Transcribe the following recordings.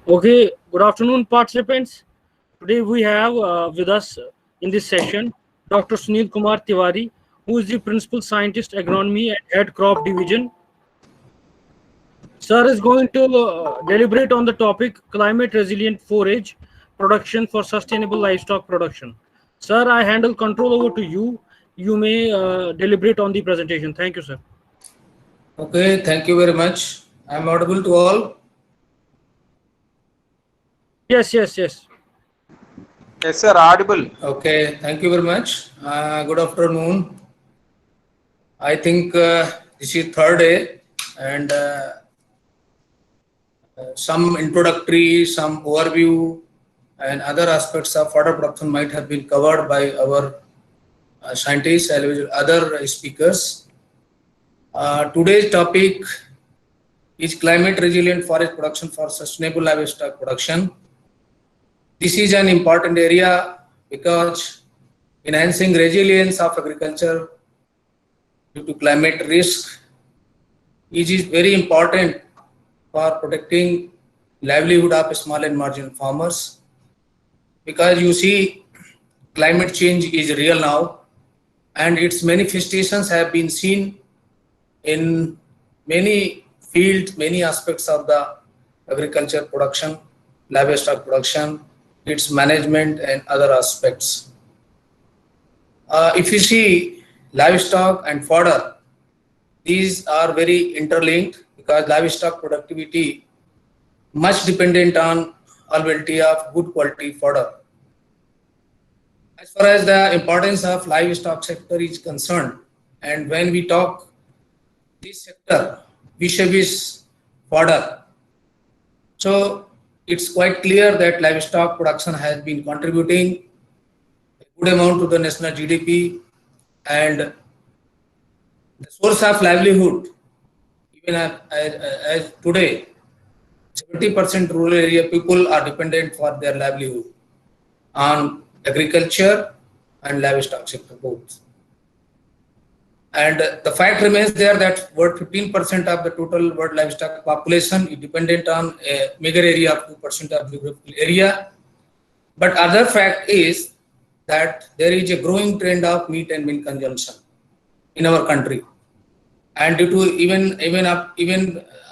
Okay, good afternoon, participants. Today we have with us in this session Dr. Sunil Kumar Tiwari, who is the Principal Scientist Agronomy at Head Crop Division. Sir is going to deliberate on the topic climate resilient forage production for sustainable livestock production. Sir, I handle control over to you. You may deliberate on the presentation. Thank you, sir. Okay, thank you very much. I am audible to all. Yes, yes, yes. Yes, sir, audible. Okay, thank you very much. Good afternoon. I think this is third day, and some introductory, some overview, and other aspects of fodder production might have been covered by our scientists and other speakers. Today's topic is climate resilient forest production for sustainable livestock production. This is an important area because enhancing resilience of agriculture due to climate risk is very important for protecting livelihood of small and marginal farmers, because you see climate change is real now and its manifestations have been seen in many fields, many aspects of the agriculture production, livestock production, its management and other aspects. If you see livestock and fodder, these are very interlinked because livestock productivity much dependent on availability of good quality fodder. As far as the importance of livestock sector is concerned, and when we talk this sector vis-a-vis fodder, so it's quite clear that livestock production has been contributing a good amount to the national GDP, and the source of livelihood, even as today, 70% rural area people are dependent for their livelihood on agriculture and livestock sector both. And the fact remains there that about 15% of the total world livestock population is dependent on a meager area of 2% of geographical area. But other fact is that there is a growing trend of meat and milk consumption in our country. And due to even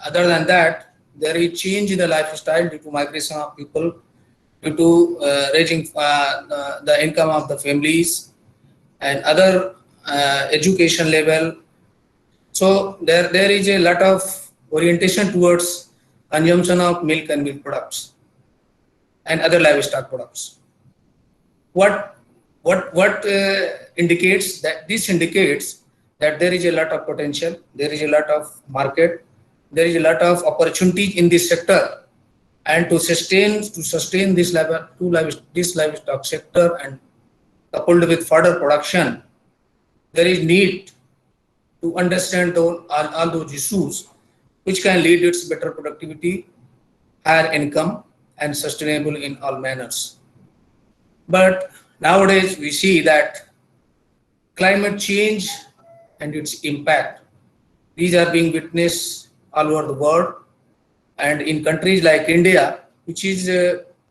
other than that, there is change in the lifestyle due to migration of people, due to raising the income of the families and other education level. So there is a lot of orientation towards consumption of milk and milk products and other livestock products. What indicates that? This indicates that there is a lot of potential, there is a lot of market, there is a lot of opportunity in this sector, and to sustain this livestock sector and coupled with further production, there is need to understand all those issues which can lead to its better productivity, higher income, and sustainable in all manners. But nowadays we see that climate change and its impact, these are being witnessed all over the world, and in countries like India, which is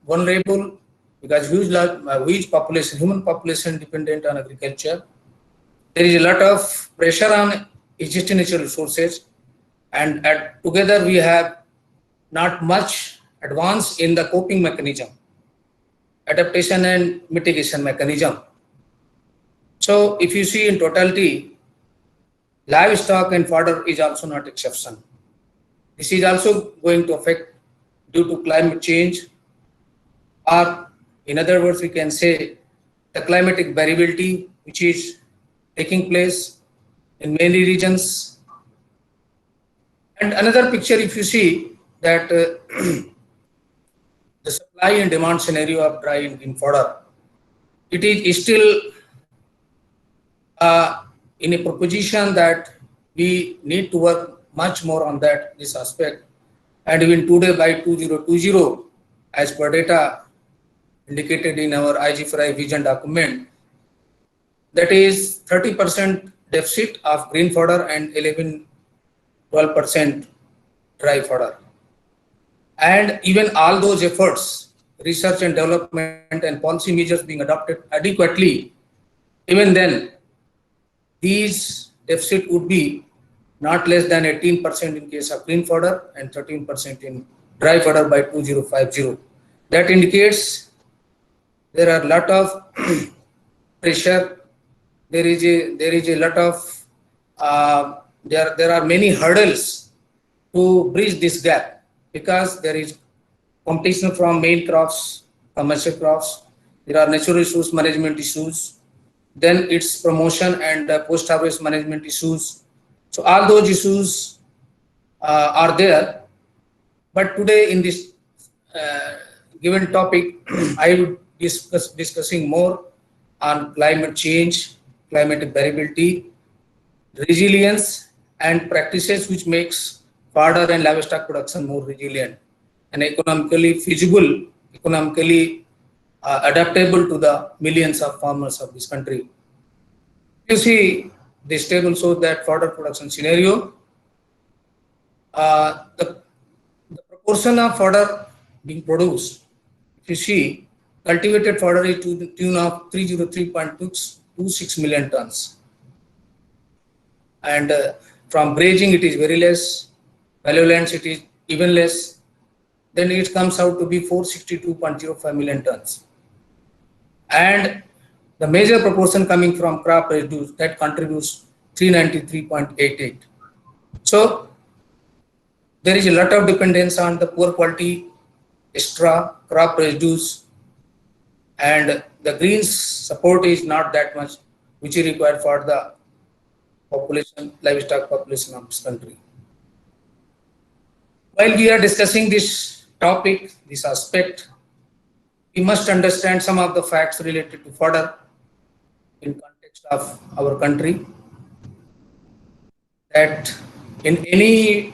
vulnerable because huge population, human population dependent on agriculture. There is a lot of pressure on existing natural resources, and together we have not much advance in the coping mechanism, adaptation and mitigation mechanism. So if you see in totality, livestock and fodder is also not exception. This is also going to affect due to climate change, or in other words, we can say the climatic variability which is taking place in many regions. And another picture, if you see that the supply and demand scenario of dry in fodder, it is still in a proposition that we need to work much more on this aspect. And even today by 2020, as per data indicated in our IG4I vision document, that is 30% deficit of green fodder and 12% dry fodder. And even all those efforts, research and development and policy measures being adopted adequately, even then, these deficit would be not less than 18% in case of green fodder and 13% in dry fodder by 2050. That indicates there are a lot of pressure. There is a lot of there are many hurdles to bridge this gap, because there is competition from main crops, commercial crops. There are natural resource management issues. Then it's promotion and post-harvest management issues. So all those issues are there. But today in this given topic, I would discussing more on climate change, climate variability, resilience, and practices which makes fodder and livestock production more resilient and economically feasible, economically adaptable to the millions of farmers of this country. You see, this table shows that fodder production scenario. The proportion of fodder being produced, if you see, cultivated fodder is to the tune of 303.26 million tons. And from grazing, it is very less. Fallow lands, it is even less. Then it comes out to be 462.05 million tons. And the major proportion coming from crop residues, that contributes 393.88. So there is a lot of dependence on the poor quality extra crop residues, and the greens support is not that much, which is required for the population, livestock population of this country. While we are discussing this topic, this aspect, we must understand some of the facts related to fodder in context of our country. That in any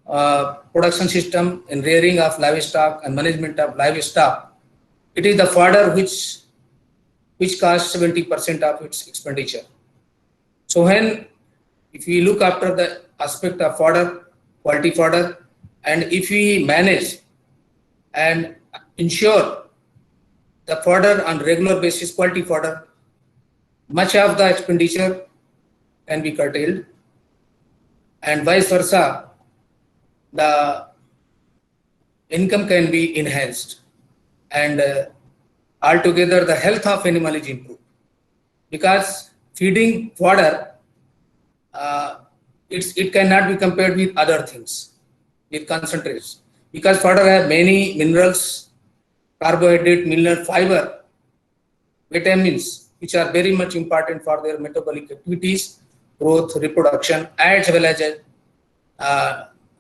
production system, in rearing of livestock and management of livestock, it is the fodder which costs 70% of its expenditure. So if we look after the aspect of fodder, quality fodder, and if we manage and ensure the fodder on regular basis, quality fodder, much of the expenditure can be curtailed, and vice versa, the income can be enhanced, and altogether the health of animal is improved. Because feeding fodder, it cannot be compared with other things, with concentrates, because fodder have many minerals, carbohydrate, mineral, fiber, vitamins, which are very much important for their metabolic activities, growth, reproduction, as well as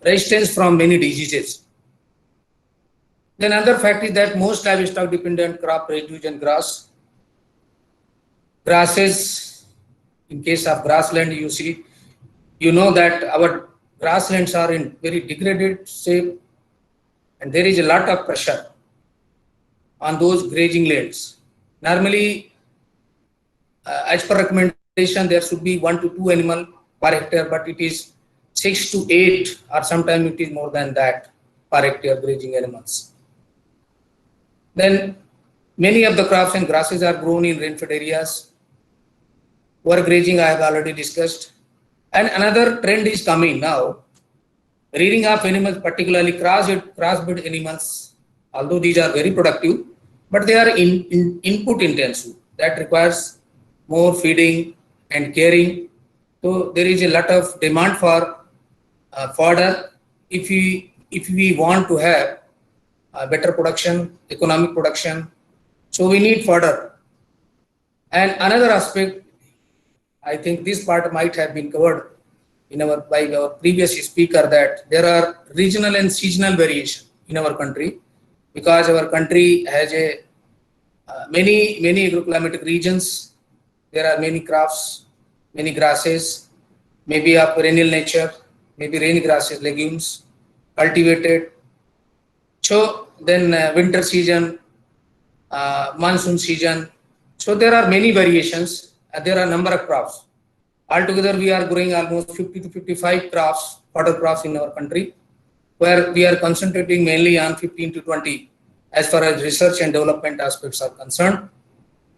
resistance from many diseases. Then another fact is that most livestock dependent crop residues and grasses, in case of grassland, you know that our grasslands are in very degraded shape, and there is a lot of pressure on those grazing lands. Normally, as per recommendation, there should be 1 to 2 animal per hectare, but it is 6 to 8, or sometimes it is more than that per hectare grazing animals. Then many of the crops and grasses are grown in rainfed areas. Overgrazing I have already discussed. And another trend is coming now, rearing of animals, particularly crossbred animals, although these are very productive, but they are input intensive. That requires more feeding and caring. So there is a lot of demand for fodder if we want to have better production, economic production. So we need fodder. And another aspect, I think this part might have been covered by our previous speaker, that there are regional and seasonal variation in our country, because our country has many agroclimatic regions. There are many crops, many grasses, maybe of perennial nature, maybe rainy grasses, legumes, cultivated. So then winter season, monsoon season. So there are many variations. There are a number of crops. Altogether, we are growing almost 50 to 55 crops, fodder crops in our country. where we are concentrating mainly on 15 to 20 as far as research and development aspects are concerned.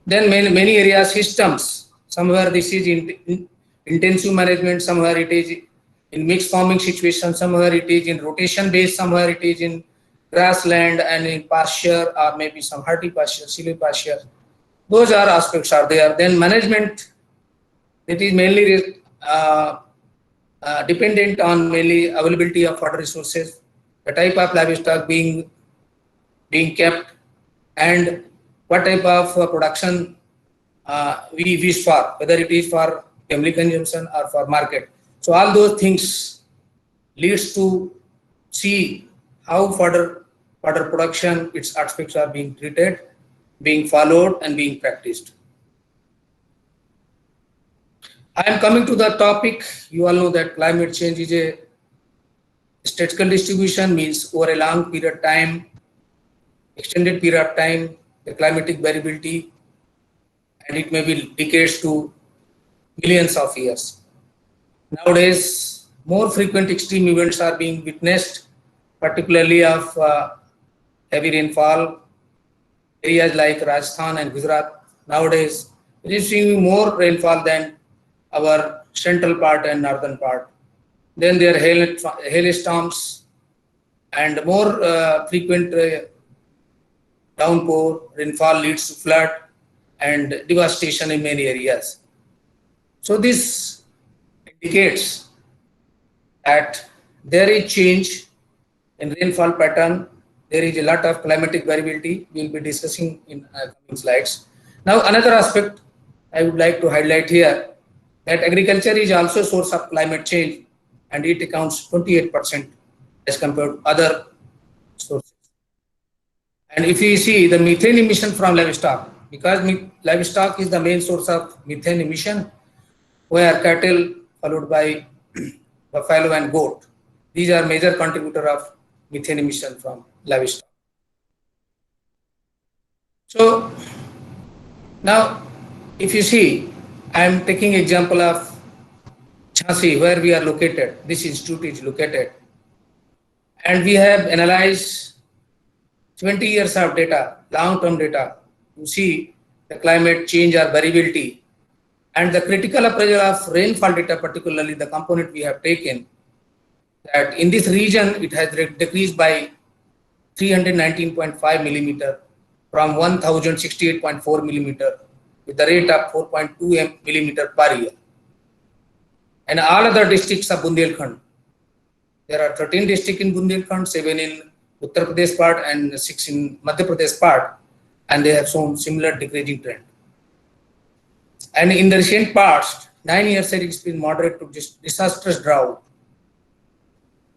Then many areas, systems, somewhere this is in intensive management, somewhere it is in mixed farming situation, somewhere it is in rotation based, somewhere it is in grassland and in pasture or maybe some hardy pasture, silly pasture. Those are aspects are there. Then management, it is mainly dependent on mainly availability of water resources, the type of livestock being kept, and what type of production we wish for, whether it is for family consumption or for market. So all those things leads to see how further production, its aspects are being treated, being followed and being practiced. I am coming to the topic. You all know that climate change is a statistical distribution, means over a long period of time, extended period of time, the climatic variability, and it may be decades to millions of years. Nowadays, more frequent extreme events are being witnessed, particularly of heavy rainfall. Areas like Rajasthan and Gujarat nowadays receiving more rainfall than our central part and northern part. Then there are hailstorms and more frequent downpour, rainfall leads to flood and devastation in many areas. So this indicates that there is change in rainfall pattern. There is a lot of climatic variability. We will be discussing in coming slides. Now another aspect I would like to highlight here, that agriculture is also a source of climate change, and it accounts 28% as compared to other sources. And if you see the methane emission from livestock, because livestock is the main source of methane emission, where cattle followed by buffalo and goat, these are major contributor of methane emission from livestock. So now if you see, I am taking example of Jhansi, where we are located. This institute is located, and we have analyzed 20 years of data, long-term data, to see the climate change or variability, and the critical appraisal of rainfall data, particularly the component we have taken, that in this region it has decreased by 319.5 millimeter from 1068.4 millimeter with the rate of 4.2 millimeter per year. And all other districts of Bundelkhand, there are 13 districts in Bundelkhand, 7 in Uttar Pradesh part and 6 in Madhya Pradesh part, and they have shown similar decreasing trend. And in the recent past, 9 years it has been moderate to disastrous drought.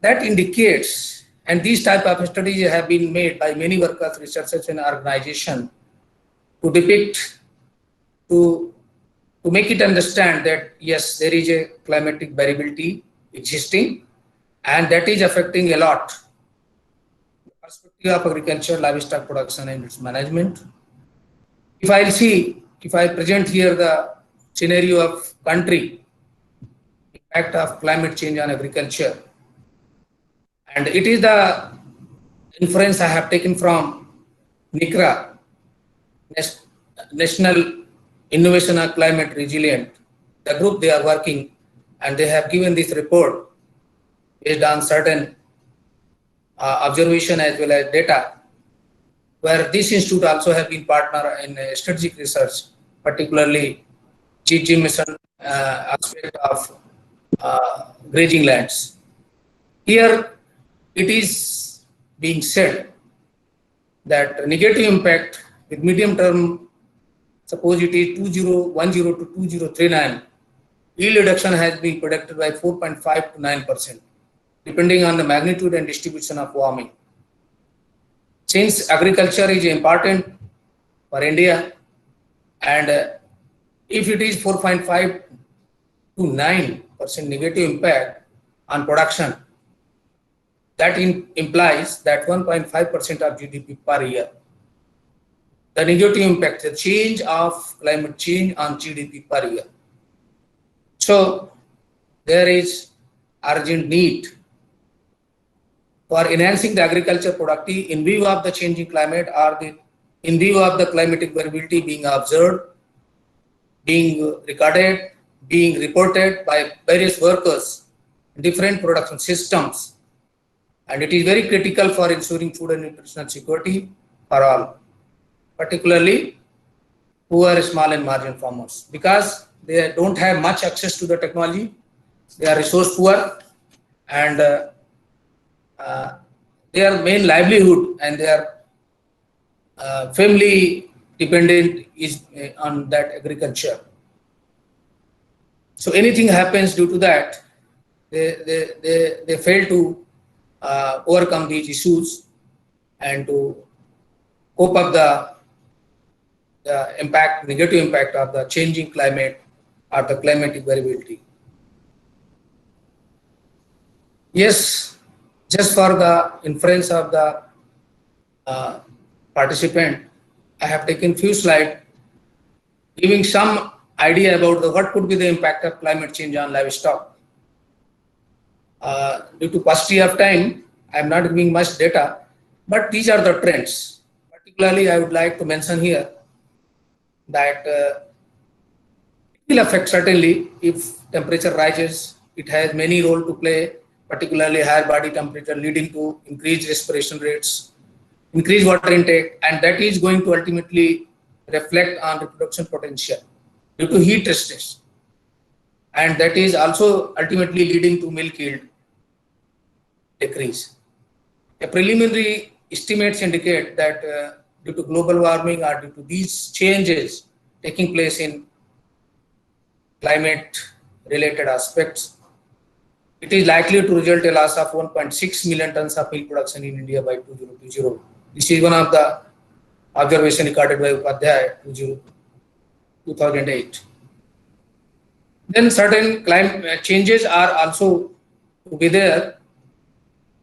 That indicates, and these type of studies have been made by many workers, researchers and organizations to depict, to make it understand that yes, there is a climatic variability existing, and that is affecting a lot the perspective of agriculture, livestock production and its management. If I present here the scenario of country, impact of climate change on agriculture, and it is the inference I have taken from NICRA, National Innovation on Climate Resilient, the group they are working, and they have given this report based on certain observation as well as data, where this institute also have been partner in strategic research, particularly GG mission aspect of grazing lands. Here it is being said that negative impact with medium term, suppose it is 2010 to 2039, yield reduction has been predicted by 4.5 to 9%, depending on the magnitude and distribution of warming. Since agriculture is important for India, and if it is 4.5 to 9% negative impact on production, that implies that 1.5% of GDP per year. The negative impact, the change of climate change on GDP per year. So there is urgent need for enhancing the agriculture productivity in view of the changing climate or in view of the climatic variability being observed, being recorded, being reported by various workers, different production systems, and it is very critical for ensuring food and nutritional security for all, particularly poor, small and marginal farmers, because they don't have much access to the technology, they are resource poor, and their main livelihood and their family dependent is on that agriculture. So anything happens due to that, they fail to overcome these issues and to cope up the impact, negative impact of the changing climate or the climatic variability. Yes, just for the inference of the participant, I have taken few slides giving some idea about what could be the impact of climate change on livestock. Due to paucity of time, I am not giving much data, but these are the trends. Particularly, I would like to mention here that it will affect certainly if temperature rises. It has many role to play, particularly higher body temperature leading to increased respiration rates, increased water intake, and that is going to ultimately reflect on reproduction potential due to heat stress, and that is also ultimately leading to milk yield decrease. The preliminary estimates indicate that due to global warming or due to these changes taking place in climate related aspects, it is likely to result in a loss of 1.6 million tons of milk production in India by 2020. This is one of the observation recorded by Upadhyay 2008. Then certain climate changes are also to be there,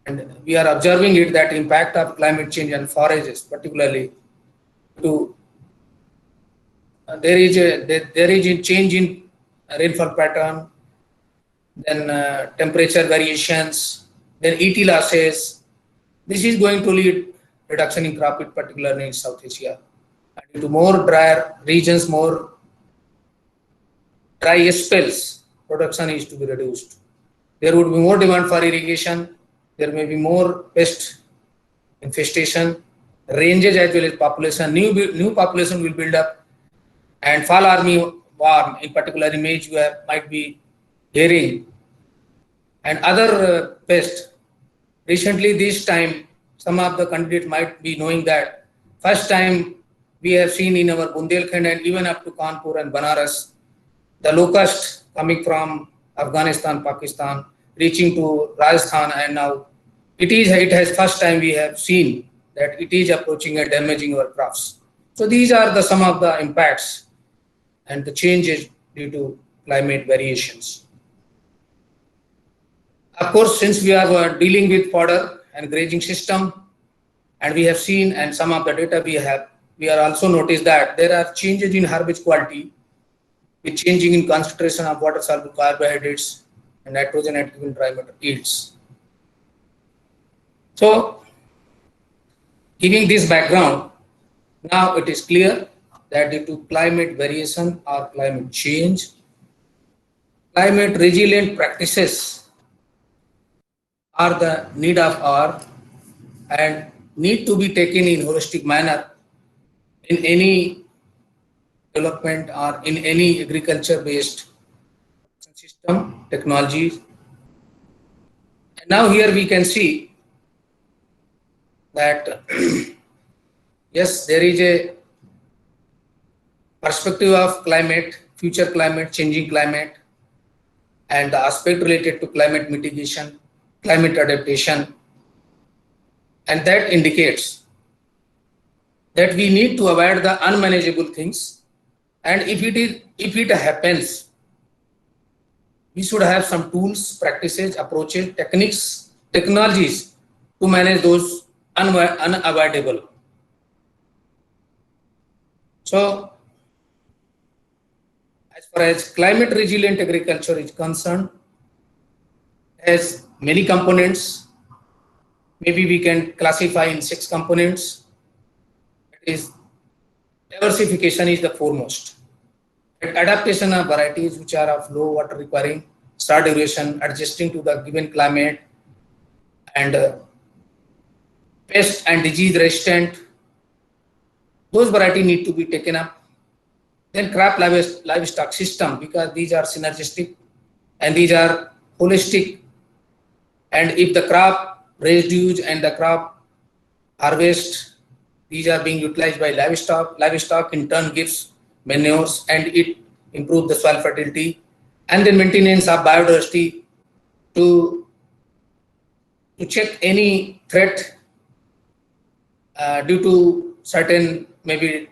and we are observing it that impact of climate change on forages, particularly to there is a change in rainfall pattern, then temperature variations, then ET losses. This is going to lead reduction in crop yield, particularly in South Asia. And due to more drier regions, more dry spells, production is to be reduced. There would be more demand for irrigation. There may be more pest infestation, ranges as well as population. New population will build up, and fall army worm, in particular image you might be hearing, and other pests. Recently, this time, some of the candidates might be knowing that first time we have seen in our Bundelkhand and even up to Kanpur and Banaras, the locust coming from Afghanistan, Pakistan, reaching to Rajasthan, and now it has first time we have seen that it is approaching and damaging our crops. So these are some of the impacts and the changes due to climate variations. Of course, since we are dealing with fodder and grazing system, and we have seen, and some of the data we are also noticed that there are changes in herbage quality with changing in concentration of water soluble carbohydrates and nitrogen at given dry matter yields. So, giving this background, now it is clear that due to climate variation or climate change, climate resilient practices are the need of hour and need to be taken in holistic manner in any development or in any agriculture based system technologies. And now here we can see that yes, there is a perspective of climate, future climate, changing climate, and the aspect related to climate mitigation, climate adaptation, and that indicates that we need to avoid the unmanageable things, and if it happens, we should have some tools, practices, approaches, techniques, technologies to manage those unavoidable. So, as far as climate resilient agriculture is concerned, has many components. maybe we can classify in 6 components. It is diversification is the foremost. Adaptation of varieties which are of low water requiring, short duration, adjusting to the given climate, and pest and disease resistant. Those varieties need to be taken up. Then crop livestock system, because these are synergistic and these are holistic. And if the crop residues and the crop harvest, these are being utilized by livestock in turn gives manures and it improves the soil fertility. And then maintenance of biodiversity to check any threat due to certain, maybe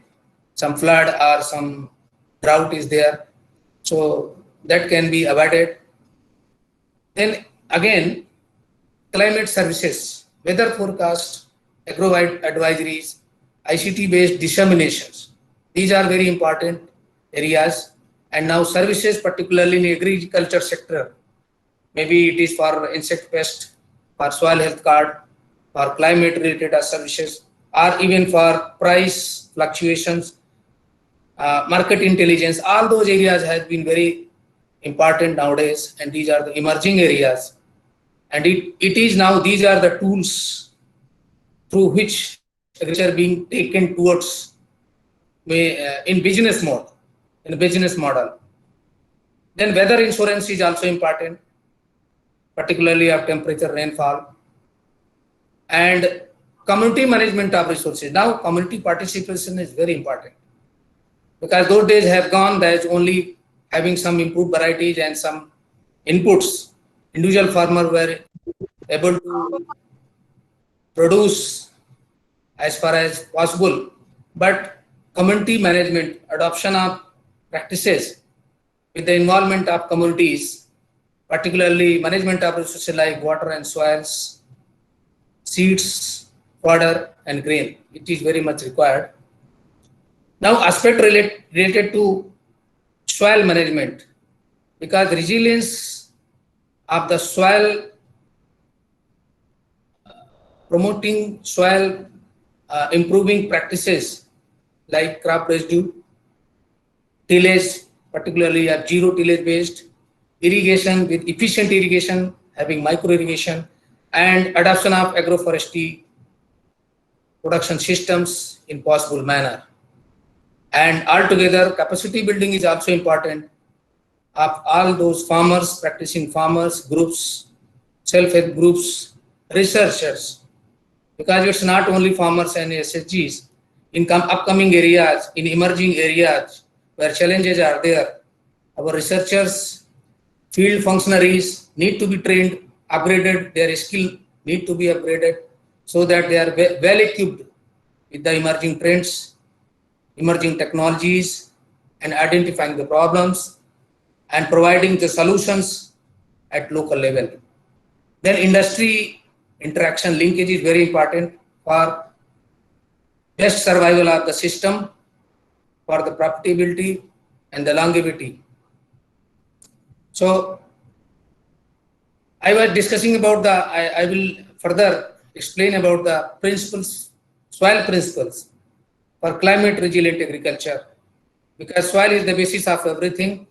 some flood or some drought is there. So that can be avoided. Then again, climate services, weather forecast, agro advisories, ICT-based disseminations. These are very important areas. And now services, particularly in agriculture sector, maybe it is for insect pest, for soil health card, for climate related services, or even for price fluctuations, market intelligence. All those areas have been very important nowadays, and these are the emerging areas. And it is now, these are the tools through which agriculture being taken towards in business mode, in a business model. Then weather insurance is also important, particularly of temperature, rainfall, and community management of resources. Now community participation is very important, because those days have gone, there's only having some improved varieties and some inputs. Individual farmers were able to produce as far as possible, but community management, adoption of practices with the involvement of communities, particularly management of resources like water and soils, seeds, fodder and grain, it is very much required. Now aspect related to soil management, because resilience of the soil, promoting soil improving practices like crop residue, tillage, particularly a zero tillage based, irrigation with efficient irrigation, having micro irrigation, and adoption of agroforestry production systems in possible manner. And altogether, capacity building is also important of all those farmers, practicing farmers, groups, self-help groups, researchers, because it's not only farmers and SHGs. In upcoming areas, in emerging areas where challenges are there, our researchers, field functionaries need to be trained, upgraded, their skill need to be upgraded so that they are well equipped with the emerging trends, emerging technologies, and identifying the problems and providing the solutions at local level. Then industry interaction linkage is very important for best survival of the system, for the profitability and the longevity. So I was discussing about the, I will further explain about the principles, soil principles for climate resilient agriculture, because soil is the basis of everything.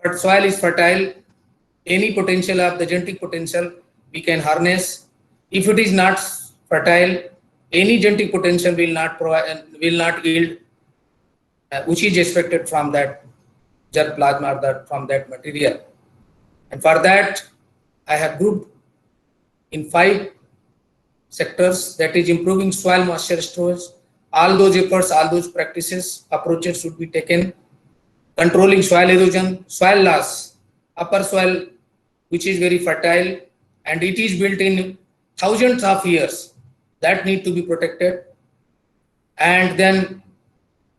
But soil is fertile, any potential of the genetic potential we can harness. If it is not fertile, any genetic potential will not yield, which is expected from that germplasm or from that material. And for that, I have grouped in 5 sectors, that is improving soil moisture storage. All those efforts, all those practices, approaches should be taken. Controlling soil erosion, soil loss, upper soil, which is very fertile and it is built in thousands of years, that need to be protected. And then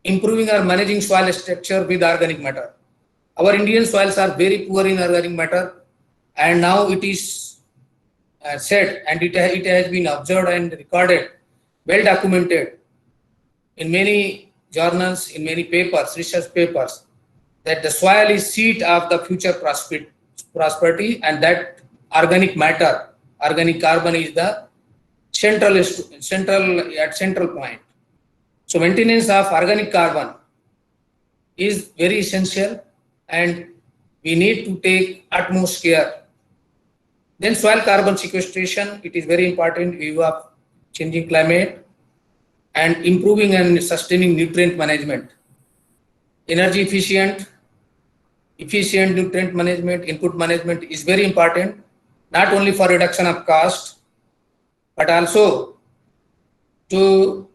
improving or managing soil structure with organic matter. Our Indian soils are very poor in organic matter, and now it is said, and it has been observed and recorded, well documented in many journals, in many papers, research papers, that the soil is seat of the future prosperity, and that organic matter, organic carbon is the central point. So maintenance of organic carbon is very essential, and we need to take utmost care. Then soil carbon sequestration, it is very important in view of changing climate, and improving and sustaining nutrient management. Energy efficient nutrient management, input management is very important, not only for reduction of cost, but also to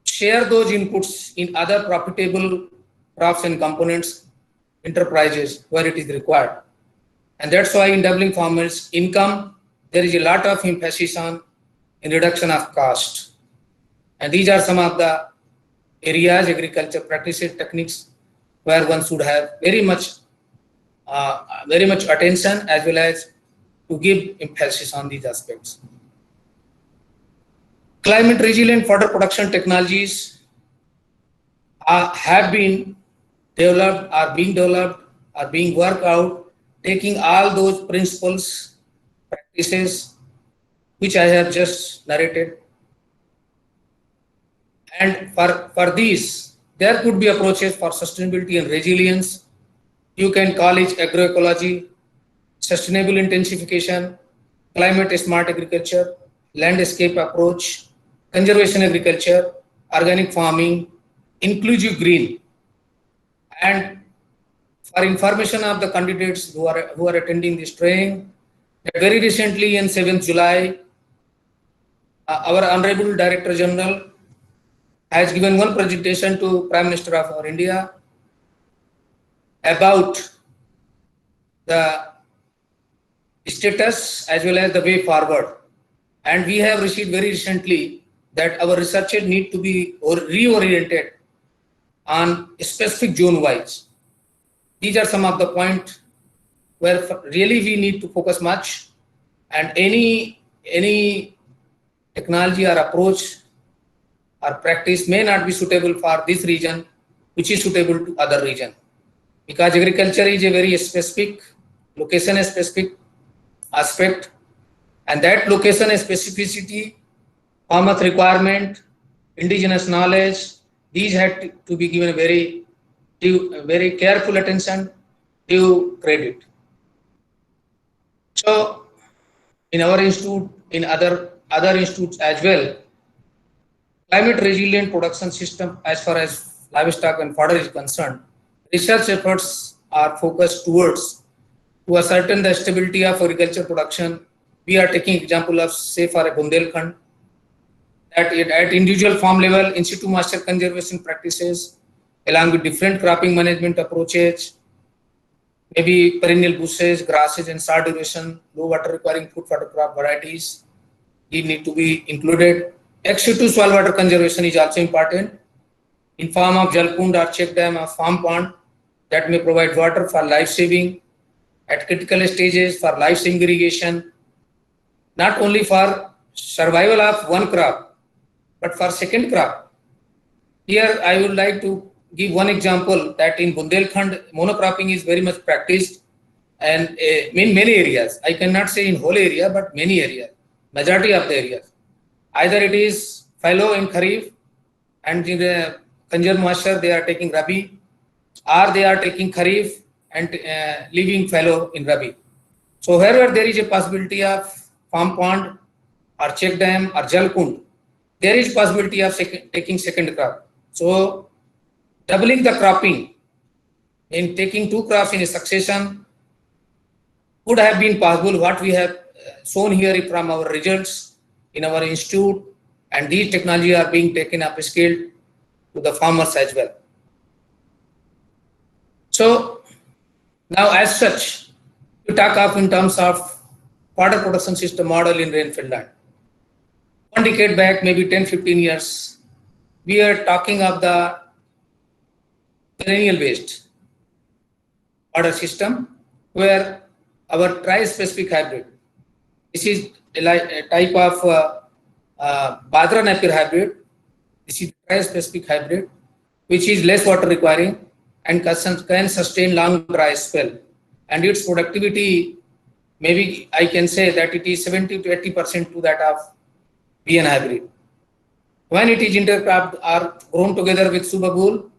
share those inputs in other profitable crops and components enterprises where it is required. And that's why in doubling farmers' income, there is a lot of emphasis on in reduction of cost. And these are some of the areas, agriculture practices, techniques, where one should have very much attention, as well as to give emphasis on these aspects. Climate resilient fodder production technologies have been developed, are being worked out, taking all those principles, practices, which I have just narrated. And for these, there could be approaches for sustainability and resilience. You can call it agroecology, sustainable intensification, climate smart agriculture, landscape approach, conservation agriculture, organic farming, inclusive green. And for information of the candidates who are attending this training, very recently in 7th July, our Honorable Director General has given one presentation to Prime Minister of our India about the status as well as the way forward. And we have received very recently that our researchers need to be reoriented on specific zone wise. These are some of the points where really we need to focus much, and any technology or approach or practice may not be suitable for this region, which is suitable to other region. Because agriculture is a very specific, location specific aspect, and that location specificity, farmer requirement, indigenous knowledge, these had to be given very careful attention, due credit. So in our institute, in other institutes as well, climate resilient production system as far as livestock and fodder is concerned, research efforts are focused towards to ascertain the stability of agriculture production. We are taking example of, say, for a Bundelkhand, that at individual farm level, in situ moisture conservation practices, along with different cropping management approaches, maybe perennial bushes, grasses, and short duration, low water requiring food fodder crop varieties, these need to be included. Ex situ soil water conservation is also important in form of jalkund or check dam or farm pond that may provide water for life saving at critical stages, for life saving irrigation, not only for survival of one crop, but for second crop. Here I would like to give one example that in Bundelkhand, monocropping is very much practiced, and in many areas. I cannot say in whole area, but many areas, majority of the areas. Either it is fallow in Kharif, and in the conserved moisture they are taking Rabi, or they are taking Kharif and leaving fallow in Rabi. So wherever there is a possibility of farm pond or check dam or jalkund, there is possibility of taking second crop. So doubling the cropping in taking two crops in a succession would have been possible. What we have shown here from our results in our institute, and these technologies are being taken up scale to the farmers as well. So now as such, we talk of in terms of fodder production system model in rainfed land. One decade back, maybe 10-15 years, we are talking of the perennial based fodder system, where our tri-specific hybrid, this is a type of Badra Napier hybrid. This is tri-specific hybrid, which is less water requiring and can sustain long dry spell. And its productivity, maybe I can say that it is 70 to 80% to that of BN hybrid. When it is intercropped or grown together with Subagul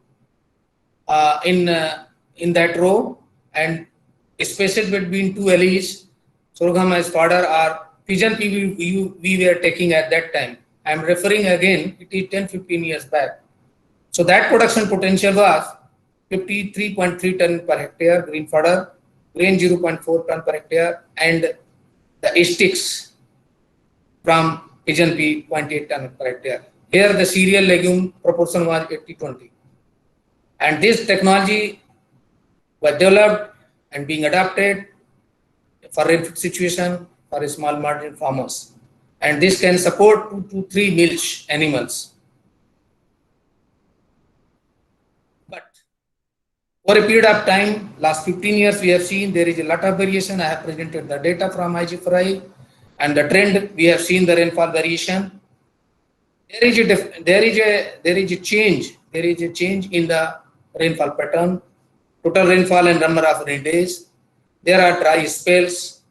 in that row and spaces between two alleles, sorghum as fodder or pigeon pea we were taking at that time. I am referring again, it is 10-15 years back. So that production potential was 53.3 ton per hectare green fodder, grain 0.4 ton per hectare, and the sticks from pigeon pea 0.8 ton per hectare. Here the cereal legume proportion was 80-20. And this technology was developed and being adapted for rainfed situation for small margin farmers. And this can support 2 to 3 milch animals. But over a period of time, last 15 years, we have seen there is a lot of variation. I have presented the data from IGFRI and the trend. We have seen the rainfall variation. There is a change in the rainfall pattern, total rainfall and number of rain days. There are dry spells,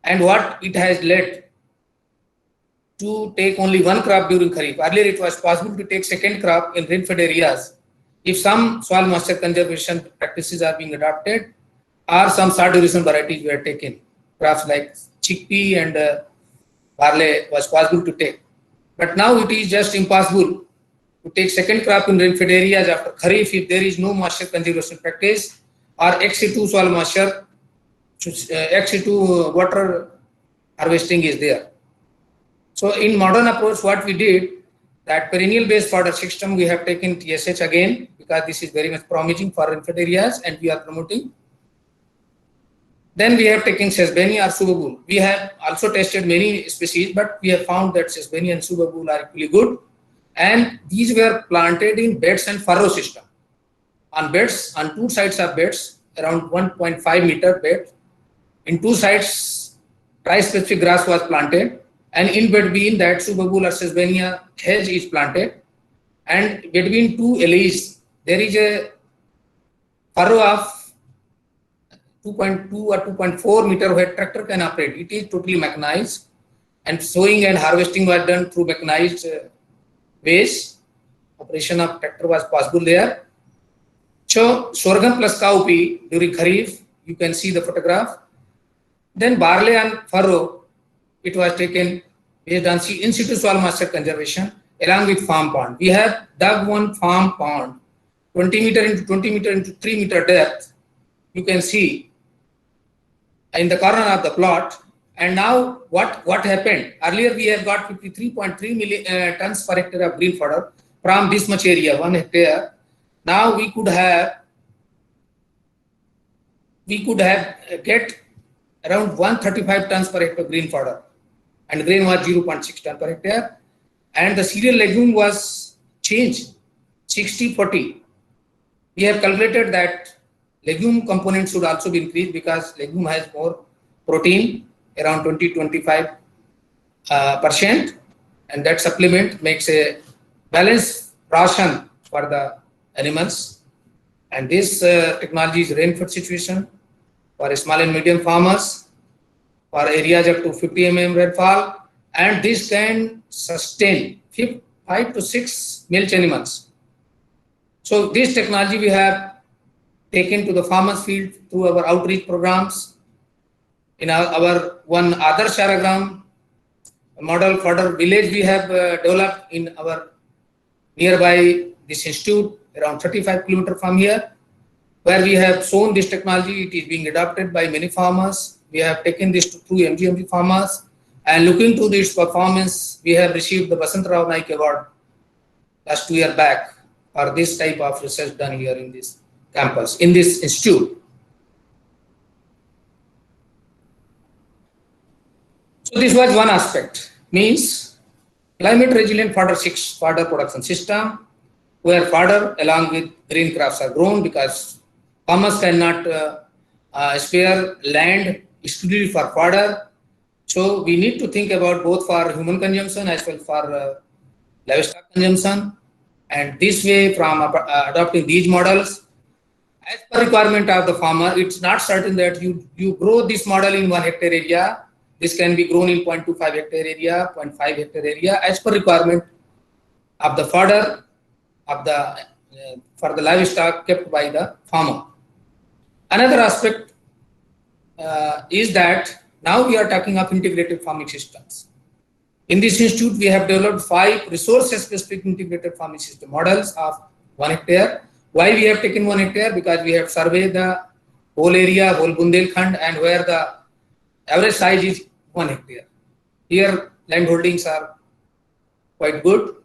and what it has led to take only one crop during Kharif. Earlier, it was possible to take second crop in rain-fed areas if some soil moisture conservation practices are being adopted or some short duration varieties were taken. Crops like chickpea and barley was possible to take. But now it is just impossible to take second crop in rain-fed areas after Kharif if there is no moisture conservation practice or XC2 soil moisture, XC2 water harvesting is there. So in modern approach, what we did, that perennial based fodder system, we have taken TSH again because this is very much promising for rain-fed areas and we are promoting. Then we have taken Sesbania or Subagul. We have also tested many species, but we have found that Sesbania and Subagul are equally good. And these were planted in beds and furrow system. On beds, on two sides of beds, around 1.5 meter bed. In two sides, tri-specific grass was planted. And in between that, Subagul or Sesbania hedge is planted. And between two alleles, there is a furrow of 2.2 or 2.4 meter where tractor can operate. It is totally mechanized, and sowing and harvesting was done through mechanized ways. Operation of tractor was possible there. So sorghum plus cowpea during Kharif, you can see the photograph. Then barley and furrow, it was taken based on in situ soil moisture conservation along with farm pond. We have dug one farm pond, 20 meter into 20 meter into 3 meter depth. You can see in the corner of the plot. And now what happened? Earlier we have got 53.3 million tons per hectare of green fodder from this much area, 1 hectare. Now we could have get around 135 tons per hectare green fodder, and grain was 0.6 ton per hectare, and the cereal legume was changed 60-40. We have calculated that legume component should also be increased because legume has more protein, around 20-25%, and that supplement makes a balanced ration for the animals. And this technology is rain-fed situation for small and medium farmers for areas up to 50 mm rainfall, and this can sustain 5 to 6 milch animals. So this technology we have taken to the farmers field through our outreach programs. In our one other Sharagram model fodder village we have developed in our nearby this institute around 35 kilometers from here, where we have shown this technology. It is being adopted by many farmers. We have taken this through MGMT farmers, and looking to this performance, we have received the Basant Rao Naik Award last 2 years back for this type of research done here in this campus, in this institute. So this was one aspect, means climate resilient fodder production system, where fodder along with green crops are grown because farmers cannot spare land exclusively for fodder. So we need to think about both for human consumption as well for livestock consumption. And this way, from adopting these models, as per requirement of the farmer, it's not certain that you grow this model in 1 hectare area This can be grown in 0.25 hectare area, 0.5 hectare area as per requirement of the fodder of the for the livestock kept by the farmer. Another aspect is that now we are talking of integrated farming systems. In this institute, we have developed 5 resource-specific integrated farming system models of 1 hectare. Why we have taken 1 hectare? Because we have surveyed the whole area, whole Bundelkhand, and where the average size is 1 hectare. Here, land holdings are quite good,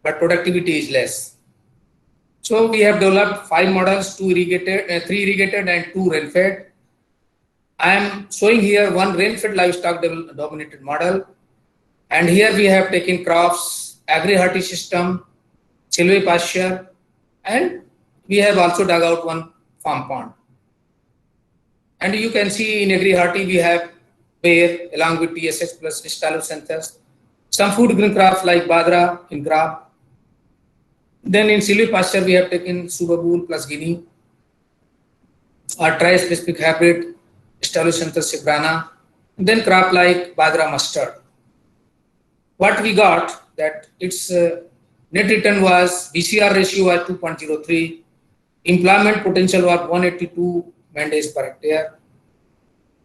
but productivity is less. So we have developed 5 models, 2 irrigated, 3 irrigated, and 2 rain-fed. I am showing here 1 rain-fed livestock dominated model. And here we have taken crops, agri-horti system, silvopasture, and we have also dug out 1 farm pond. And you can see in agri-horti we have bear along with TSH plus Stalocenthus, some food grain crops like badra in crop. Then in silvopasture we have taken Subabul plus Guinea, or tri-specific hybrid Stalocenthus cebrana, then crop like badra mustard. What we got that its net return was BCR ratio was 2.03, employment potential was 182 man days per hectare,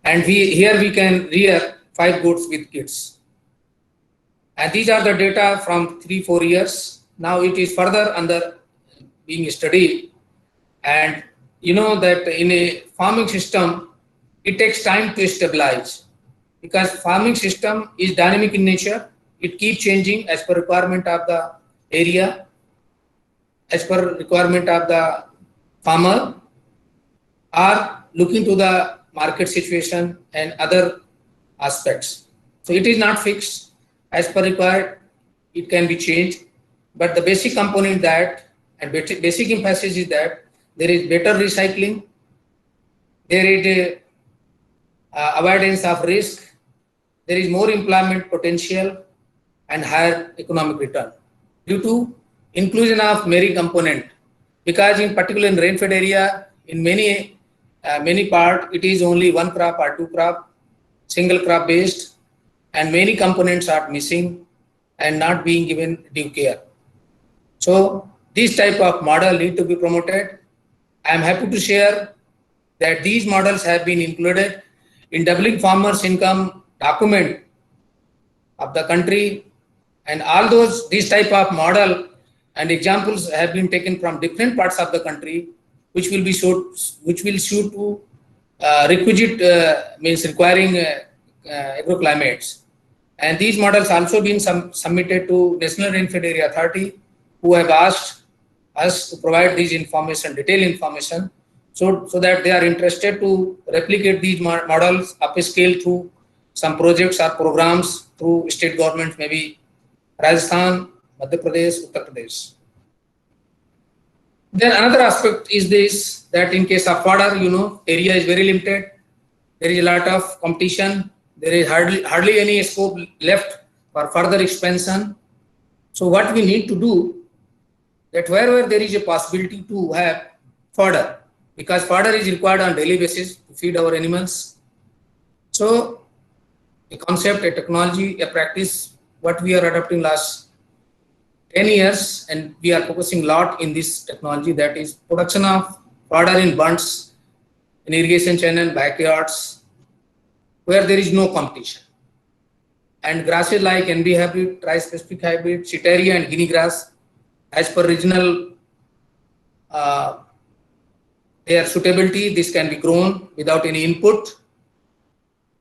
and here we can rear 5 goats with kids. And these are the data from 3-4 years. Now it is further under being studied, and you know that in a farming system it takes time to stabilize because farming system is dynamic in nature. It keeps changing as per requirement of the area, as per requirement of the farmer, or looking to the market situation and other aspects. So it is not fixed. As per required, it can be changed. But the basic component that, and basic emphasis is that there is better recycling, there is a, avoidance of risk, there is more employment potential, and higher economic return due to inclusion of many component. Because in particular in rain-fed area, in many part it is only 1 crop or 2 crop, single crop based, and many components are missing and not being given due care. So this type of model need to be promoted. I am happy to share that these models have been included in doubling farmers' income document of the country. And all these type of model and examples have been taken from different parts of the country, which will suit to requisite means requiring agroclimates. And these models also been submitted to National Rain-fed Area Authority, who have asked us to provide these information, detailed information, so that they are interested to replicate these models upscale through some projects or programs through state governments, maybe Rajasthan, Madhya Pradesh, Uttar Pradesh. Then another aspect is this, that in case of fodder, you know, area is very limited. There is a lot of competition. There is hardly any scope left for further expansion. So what we need to do, that wherever there is a possibility to have fodder, because fodder is required on daily basis to feed our animals. So a concept, a technology, a practice, what we are adopting last 10 years, and we are focusing a lot in this technology, that is production of fodder in bunds, in irrigation channel, backyards, where there is no competition. And grasses like NB hybrid, tri-specific hybrid, Setaria and Guinea grass, as per regional their suitability, this can be grown without any input.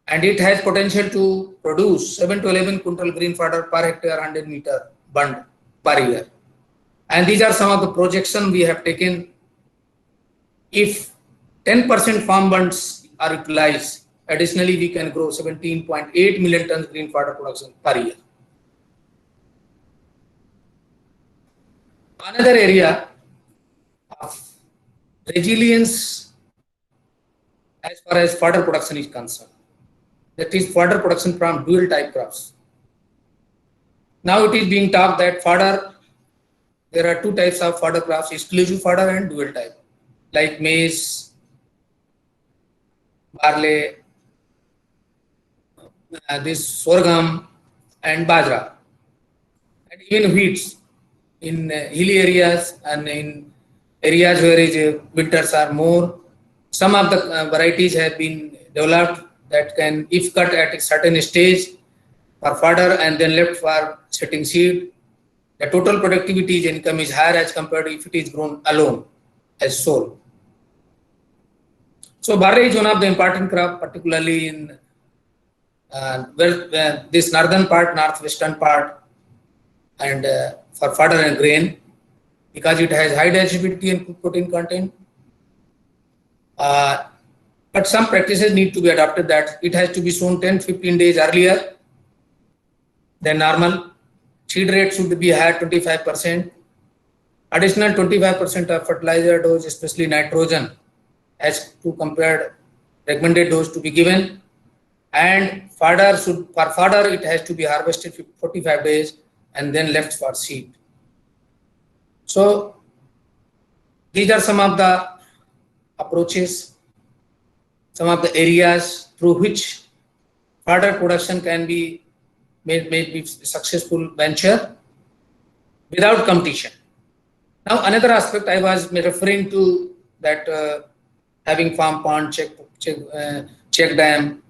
And it has potential to produce 7 to 11 quintal green fodder per hectare 100 meter bund per year. And these are some of the projections we have taken. If 10% farm bunds are utilized, additionally we can grow 17.8 million tons green fodder production per year. Another area of resilience as far as fodder production is concerned, that is fodder production from dual type crops. Now it is being talked that fodder, there are 2 types of fodder crops, exclusive fodder and dual type, like maize, barley, this sorghum and bajra, and even wheats in hilly areas and in areas where winters are more. Some of the varieties have been developed that can, if cut at a certain stage, for fodder and then left for setting seed, the total productivity income is higher as compared to if it is grown alone as sole. So barley is one of the important crop, particularly in this northern part, northwestern part, and for fodder and grain, because it has high digestibility and protein content. But some practices need to be adopted, that it has to be sown 10-15 days earlier than normal. Seed rate should be higher, 25%. Additional 25% of fertilizer dose, especially nitrogen, as to compared recommended dose to be given. And fodder for fodder it has to be harvested 45 days and then left for seed. So these are some of the approaches, some of the areas through which fodder production can be made be successful venture without competition. Now another aspect I was referring to, that having farm pond, check dam.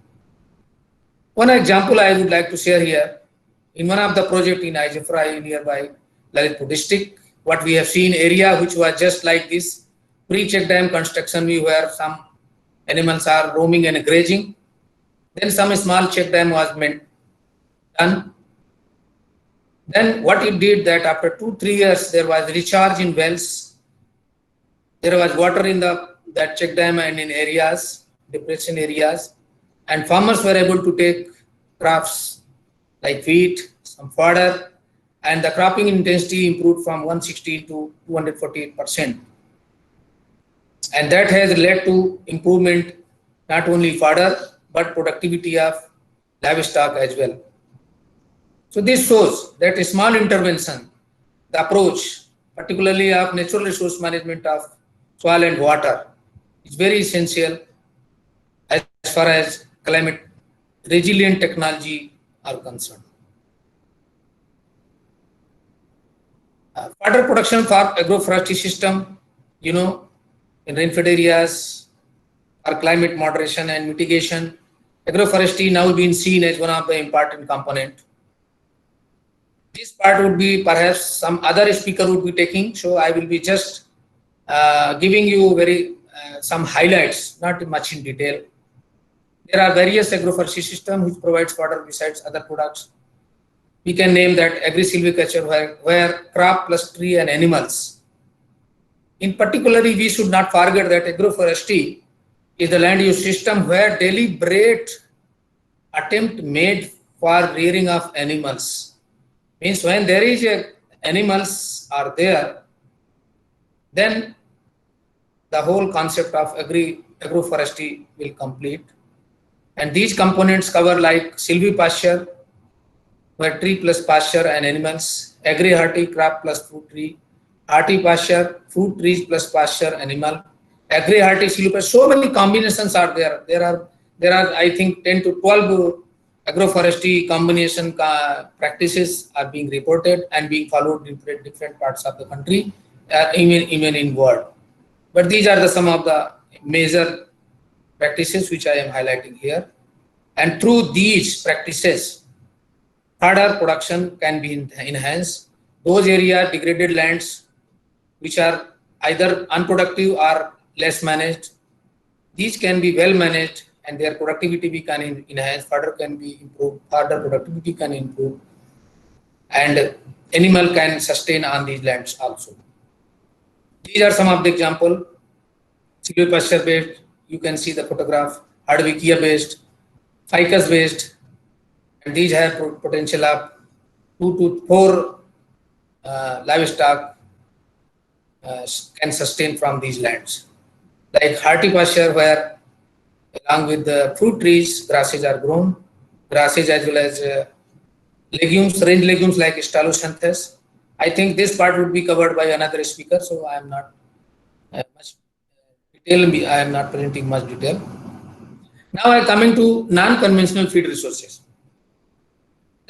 One example I would like to share here, in one of the project in Ijafra nearby Lalitpur district, what we have seen area which was just like this, pre-check dam construction, where some animals are roaming and grazing. Then some small check dam was done. Then what it did, that after 2-3 years there was recharge in wells. There was water in that check dam and in areas, depression areas, and farmers were able to take crops like wheat, some fodder, and the cropping intensity improved from 116 to 248%. And that has led to improvement not only fodder but productivity of livestock as well. So this shows that a small intervention, the approach, particularly of natural resource management of soil and water, is very essential as far as climate resilient technology are concerned. Fodder production for agroforestry system, in rainfed areas, for climate moderation and mitigation, agroforestry now being seen as one of the important component. This part would be perhaps some other speaker would be taking, so I will be just giving you some highlights, not much in detail. There are various agroforestry systems which provides fodder besides other products. We can name that agri-silviculture, where crop plus tree and animals. In particular, we should not forget that agroforestry is the land use system where deliberate attempt made for rearing of animals. Means when there is animals are there, then the whole concept of agroforestry will complete. And these components cover like silvipasture, where tree plus pasture and animals, agri-horti, crop plus fruit tree, hortipasture, fruit trees plus pasture animal, agri-horti, silvipasture. So many combinations are there. There are I think 10 to 12 agroforestry combination practices are being reported and being followed in different parts of the country, even in world. But these are some of the major practices which I am highlighting here. And through these practices, fodder production can be enhanced. Those areas, degraded lands, which are either unproductive or less managed, these can be well managed and their productivity can enhance, fodder can be improved, fodder productivity can improve, and animal can sustain on these lands also. These are some of the example. Silvipasture based, you can see the photograph, Hardwickia based, ficus based, and these have potential of 2 to 4 livestock can sustain from these lands. Like hortipasture, where along with the fruit trees, grasses are grown, grasses as well as legumes, range legumes like Staloxanthes. I think this part would be covered by another speaker, so I am not much detail. I am not presenting much detail. Now I am coming to non-conventional feed resources.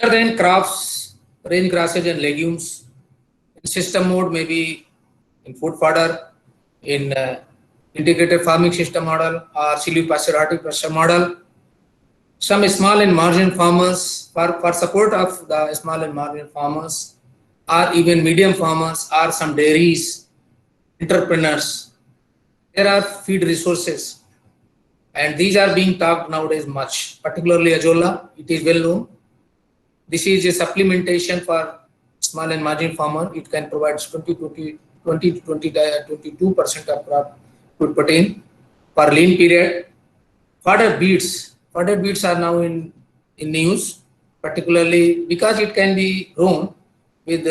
Other than crops, range grasses and legumes, in system mode, maybe in food fodder, in integrated farming system model or silvopasture horticulture model. Some small and marginal farmers, for support of the small and marginal farmers, or even medium farmers, or some dairies, entrepreneurs, there are feed resources, and these are being talked nowadays much, particularly Azolla. It is well known. This is a supplementation for small and marginal farmer. It can provide 20 to 22% of crop food protein for lean period. Fodder beets are now in news, particularly because it can be grown with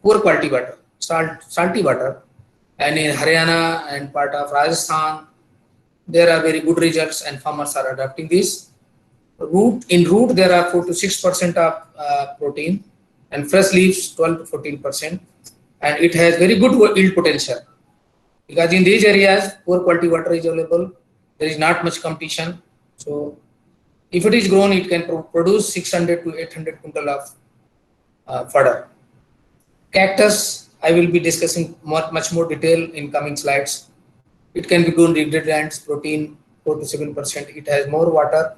poor quality water, salty water, and in Haryana and part of Rajasthan, there are very good results and farmers are adopting this. In root, there are 4 to 6% of protein, and fresh leaves 12 to 14%, and it has very good yield potential. Because in these areas, poor quality water is available, there is not much competition. So, if it is grown, it can produce 600 to 800 quintal of fodder. Cactus, I will be discussing much more detail in coming slides. It can be grown in degraded lands, protein 4 to 7%. It has more water,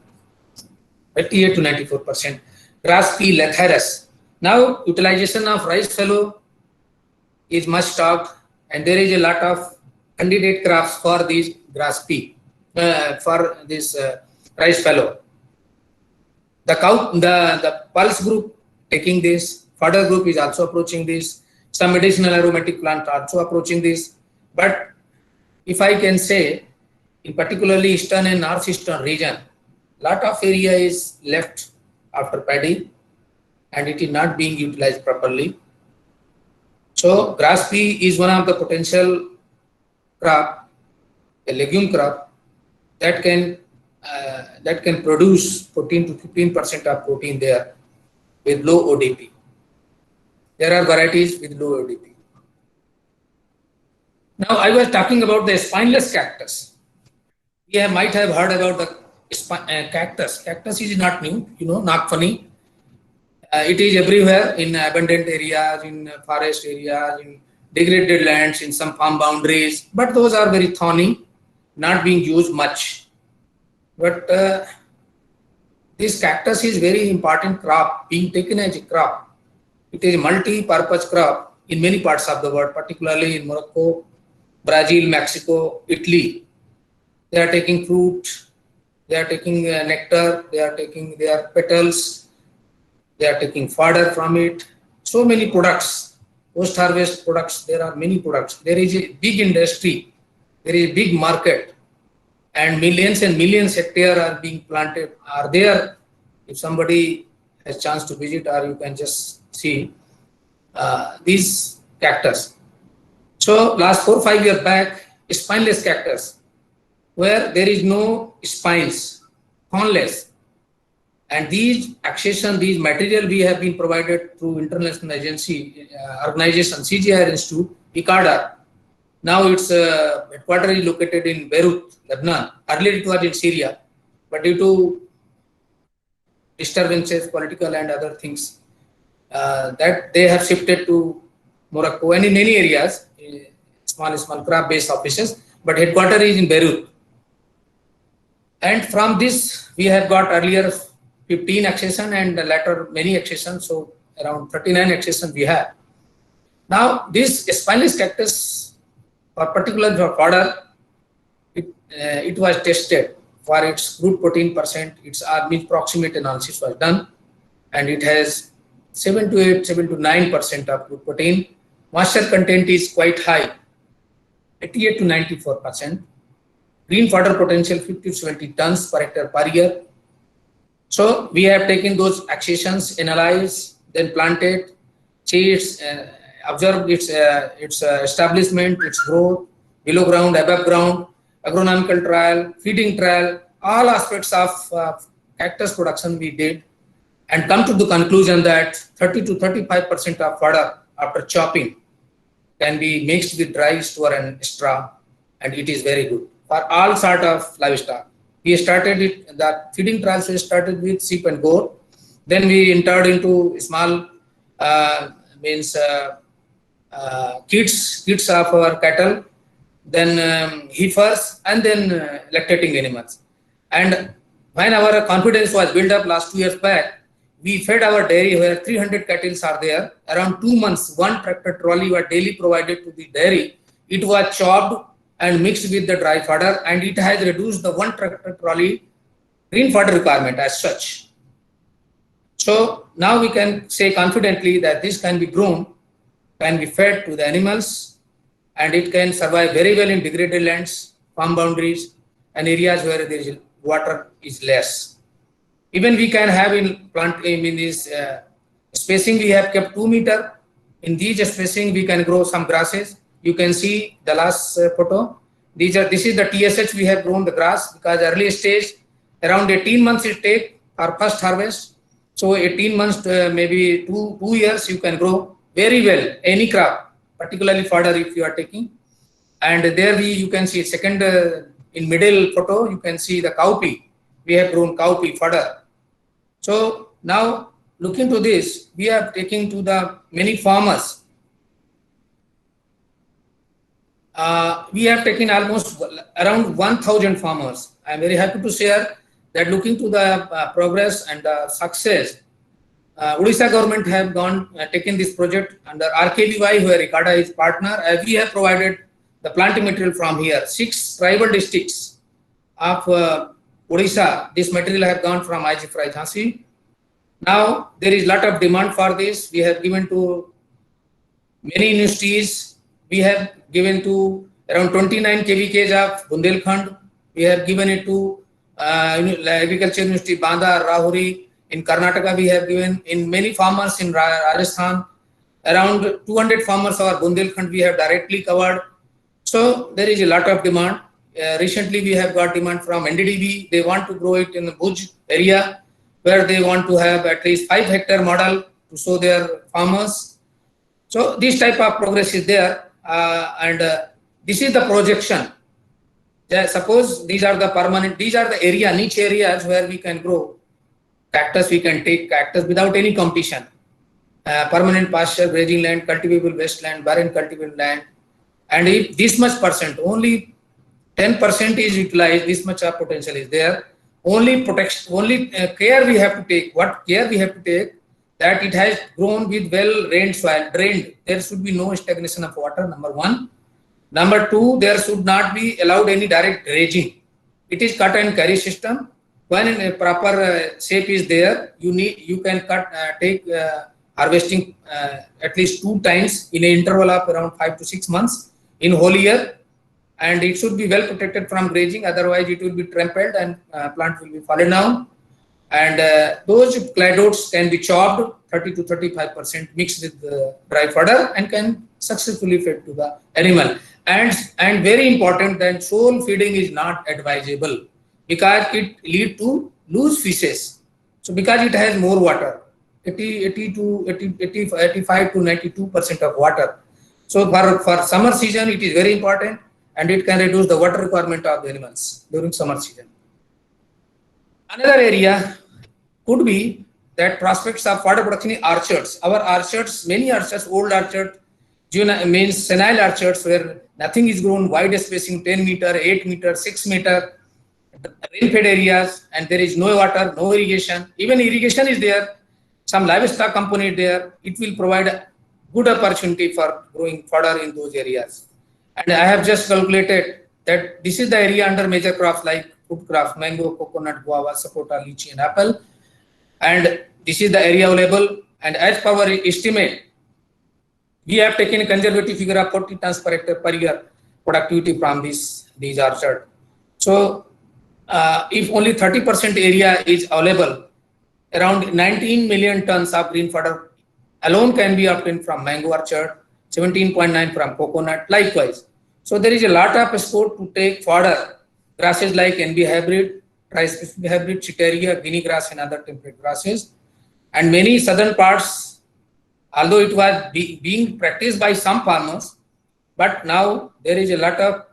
88 to 94%. Grass pea lathyrus. Now, utilization of rice fallow is much talked, and there is a lot of candidate crops for this grass pea, for this rice fallow. The pulse group taking this, fodder group is also approaching this. Some medicinal aromatic plants are also approaching this. But if I can say, in particularly eastern and northeastern region, lot of area is left after paddy, and it is not being utilized properly. So grass pea is one of the potential crop, a legume crop that can produce 14 to 15% of protein there with low ODP. There are varieties with low ODP. Now I was talking about the spineless cactus. You might have heard about the cactus. Cactus is not new, not funny. It is everywhere in abundant areas, in forest areas, in degraded lands, in some farm boundaries. But those are very thorny, not being used much. But this cactus is very important crop, being taken as a crop. It is a multi-purpose crop in many parts of the world, particularly in Morocco, Brazil, Mexico, Italy. They are taking fruit, they are taking nectar, they are taking their petals, they are taking fodder from it. So many products, post-harvest products, there are many products. There is a big industry, there is a big market, and millions hectares are being planted, are there. If somebody has chance to visit, or you can just see these cactus. So last 4 or 5 years back, spineless cactus, where there is no spines, thornless. And these accession, these material we have been provided through international agency, organization, CGIAR Institute, ICARDA. Now its headquarters is located in Beirut, Lebanon. Earlier it was in Syria, but due to disturbances, political and other things, that they have shifted to Morocco and in many areas, small craft-based offices, but headquarters is in Beirut. And from this, we have got earlier 15 accession and later many accessions, so around 39 accession we have. Now, this spineless cactus, particularly for fodder, it was tested for its root protein percent. Its proximate analysis was done, and it has 7 to 9% of root protein. Moisture content is quite high, 88 to 94%. Green fodder potential 50 to 70 tons per hectare per year. So we have taken those accessions, analyzed, then planted, changed, observed its establishment, its growth, below ground, above ground, agronomical trial, feeding trial, all aspects of cactus production we did, and come to the conclusion that 30 to 35% of fodder after chopping can be mixed with dry store and straw, and it is very good for all sort of livestock. We started it, the feeding trials we started with sheep and goat, Then we entered into small kits of our cattle, then heifers, and then lactating animals. And when our confidence was built up last 2 years back, we fed our dairy where 300 cattle are there. Around 2 months, one tractor trolley was daily provided to the dairy. It was chopped and mixed with the dry fodder, and it has reduced the one tractor trolley green fodder requirement as such. So now we can say confidently that this can be grown, can be fed to the animals, and it can survive very well in degraded lands, farm boundaries, and areas where there is water is less. Even we can have in this spacing, we have kept 2 meter. In these spacing, we can grow some grasses. You can see the last photo. This is the TSH we have grown the grass, because early stage, around 18 months it take our first harvest. So 18 months, maybe 2 years, you can grow very well any crop, particularly fodder if you are taking. And there you can see second in middle photo, you can see the cowpea. We have grown cowpea fodder. So now look into this, we are taking to the many farmers. We have taken almost around 1,000 farmers. I am very happy to share that looking to the progress and the success, Odisha government have taken this project under RKVY, where ICADA is partner, as we have provided the planting material from here. 6 tribal districts of Odisha, this material have gone from IGFRI Jhansi. Now there is lot of demand for this. We have given to many universities. We have given to around 29 KVKs of Bundelkhand. We have given it to Agriculture University, Banda, Rahuri. In Karnataka, we have given in many farmers in Rajasthan. Around 200 farmers of Bundelkhand we have directly covered. So there is a lot of demand. Recently, we have got demand from NDDB. They want to grow it in the Bhuj area, where they want to have at least 5-hectare model to show their farmers. So this type of progress is there, and this is the projection. Suppose these are the permanent, these are the area, niche areas where we can grow cactus. We can take cactus without any competition. Permanent pasture, grazing land, cultivable wasteland, barren cultivable land. And if this much percent, only 10% is utilized, this much of potential is there. Only protection, only care we have to take. What care we have to take? That it has grown with well-drained soil, drained. There should be no stagnation of water, number 1. Number 2, there should not be allowed any direct dredging. It is cut and carry system. When a proper shape is there, you can take harvesting at least 2 times in an interval of around 5 to 6 months in whole year. And it should be well protected from grazing, otherwise it will be trampled and plant will be fallen down. And those cladodes can be chopped 30 to 35% mixed with dry fodder and can successfully fed to the animal. And very important, that sole feeding is not advisable, because it lead to loose fishes. So because it has more water, 85 to 92% of water. So for summer season, it is very important, and it can reduce the water requirement of the animals during summer season. Another area could be that prospects of fodder production in orchards. Our orchards, many orchards, old orchards, means senile orchards, where nothing is grown, wide spacing, 10 meter, 8 meter, 6 meter, rain-fed areas, and there is no water, no irrigation. Even irrigation is there, some livestock component there. It will provide a good opportunity for growing fodder in those areas. And I have just calculated that this is the area under major crops like food crops, mango, coconut, guava, sapota, lychee, and apple. And this is the area available. And as per our estimate, we have taken a conservative figure of 40 tons per hectare per year productivity from these orchards. So if only 30% area is available, around 19 million tons of green fodder alone can be obtained from mango orchard, 17.9 from coconut, likewise. So there is a lot of scope to take fodder, grasses like NB hybrid, tri-specific hybrid, Chitaria, Guinea grass, and other temperate grasses. And many southern parts, although it was being practiced by some farmers, but now there is a lot of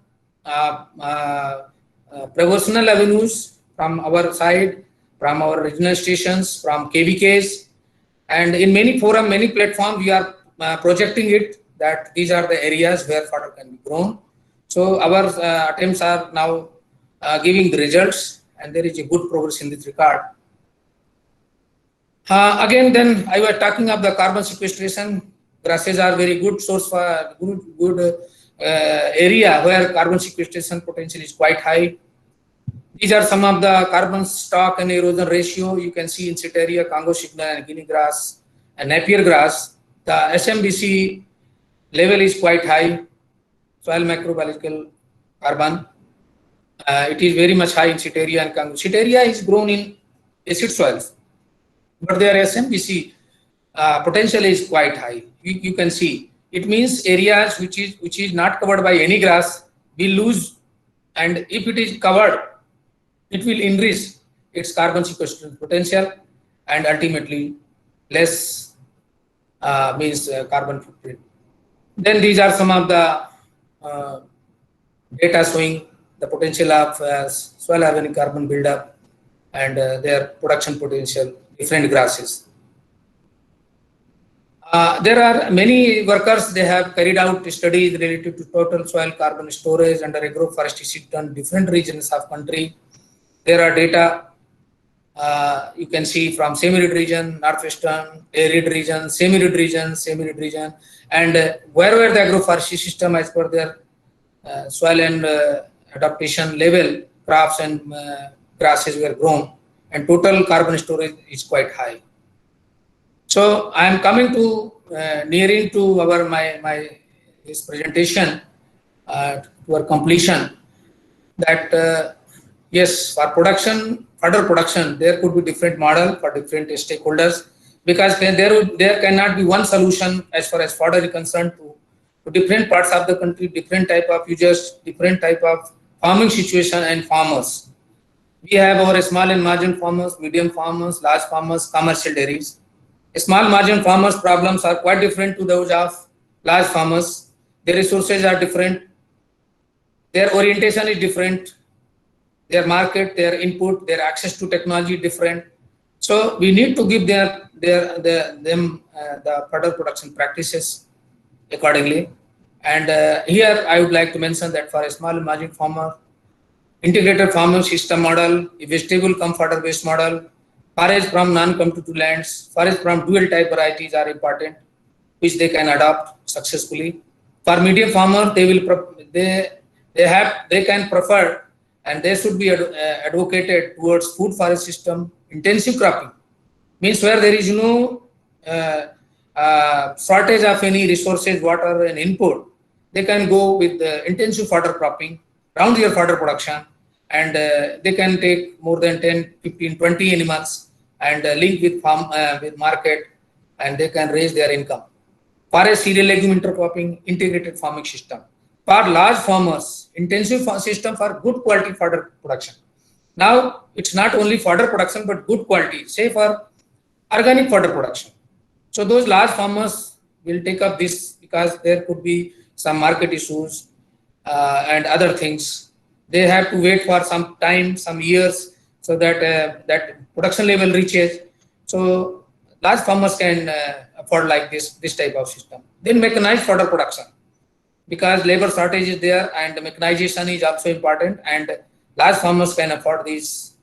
promotional avenues from our side, from our regional stations, from KVKs, and in many forums, many platforms, we are projecting it that these are the areas where fodder can be grown. So our attempts are now giving the results, and there is a good progress in this regard. Again, then I was talking of the carbon sequestration. Grasses are very good source for good area where carbon sequestration potential is quite high. These are some of the carbon stock and erosion ratio. You can see in Citeria, Congo signal, and Guinea grass and Napier grass. The SMBC level is quite high. Soil microbiological carbon. It is very much high in Citeria and Congo. Citeria is grown in acid soils, but their SMBC potential is quite high. You can see it means areas which is not covered by any grass will lose, and if it is covered, it will enrich its carbon sequestration potential and ultimately less means carbon footprint. Then these are some of the data showing the potential of soil organic carbon buildup and their production potential, different grasses. There are many workers, they have carried out studies related to total soil carbon storage under agroforestry system, different regions of country. There are data you can see from semi-arid region, northwestern, arid region, semi-arid region, and wherever the agroforestry system as per their soil and adaptation level, crops and grasses were grown, and total carbon storage is quite high. So I am coming to nearing to our this presentation to our completion. That yes, for production, fodder production, there could be different model for different stakeholders, because there cannot be one solution as far as fodder is concerned to different parts of the country, different type of users, different type of farming situation and farmers. We have our small and marginal farmers, medium farmers, large farmers, commercial dairies. Small margin farmers' problems are quite different to those of large farmers. Their resources are different. Their orientation is different. Their market, their input, their access to technology is different. So we need to give them the fodder production practices accordingly. And here I would like to mention that for a small and margin farmer, integrated farming system model, a vegetable cum fodder based model, forage from non-competitive lands, forage from dual type varieties are important, which they can adopt successfully. For medium farmer, they can prefer, and they should be advocated towards food forest system, intensive cropping, means where there is no shortage of any resources, water and input. They can go with intensive fodder cropping, round year fodder production, and they can take more than 10, 15, 20 animals and link with farm with market, and they can raise their income. For a cereal legume intercropping, integrated farming system. For large farmers, intensive system for good quality fodder production. Now it's not only fodder production but good quality, say for organic fodder production. So those large farmers will take up this because there could be some market issues and other things. They have to wait for some time, some years, so that that production level reaches. So large farmers can afford like this type of system. Then mechanized fodder production, because labor shortage is there and mechanization is also important, and large farmers can afford this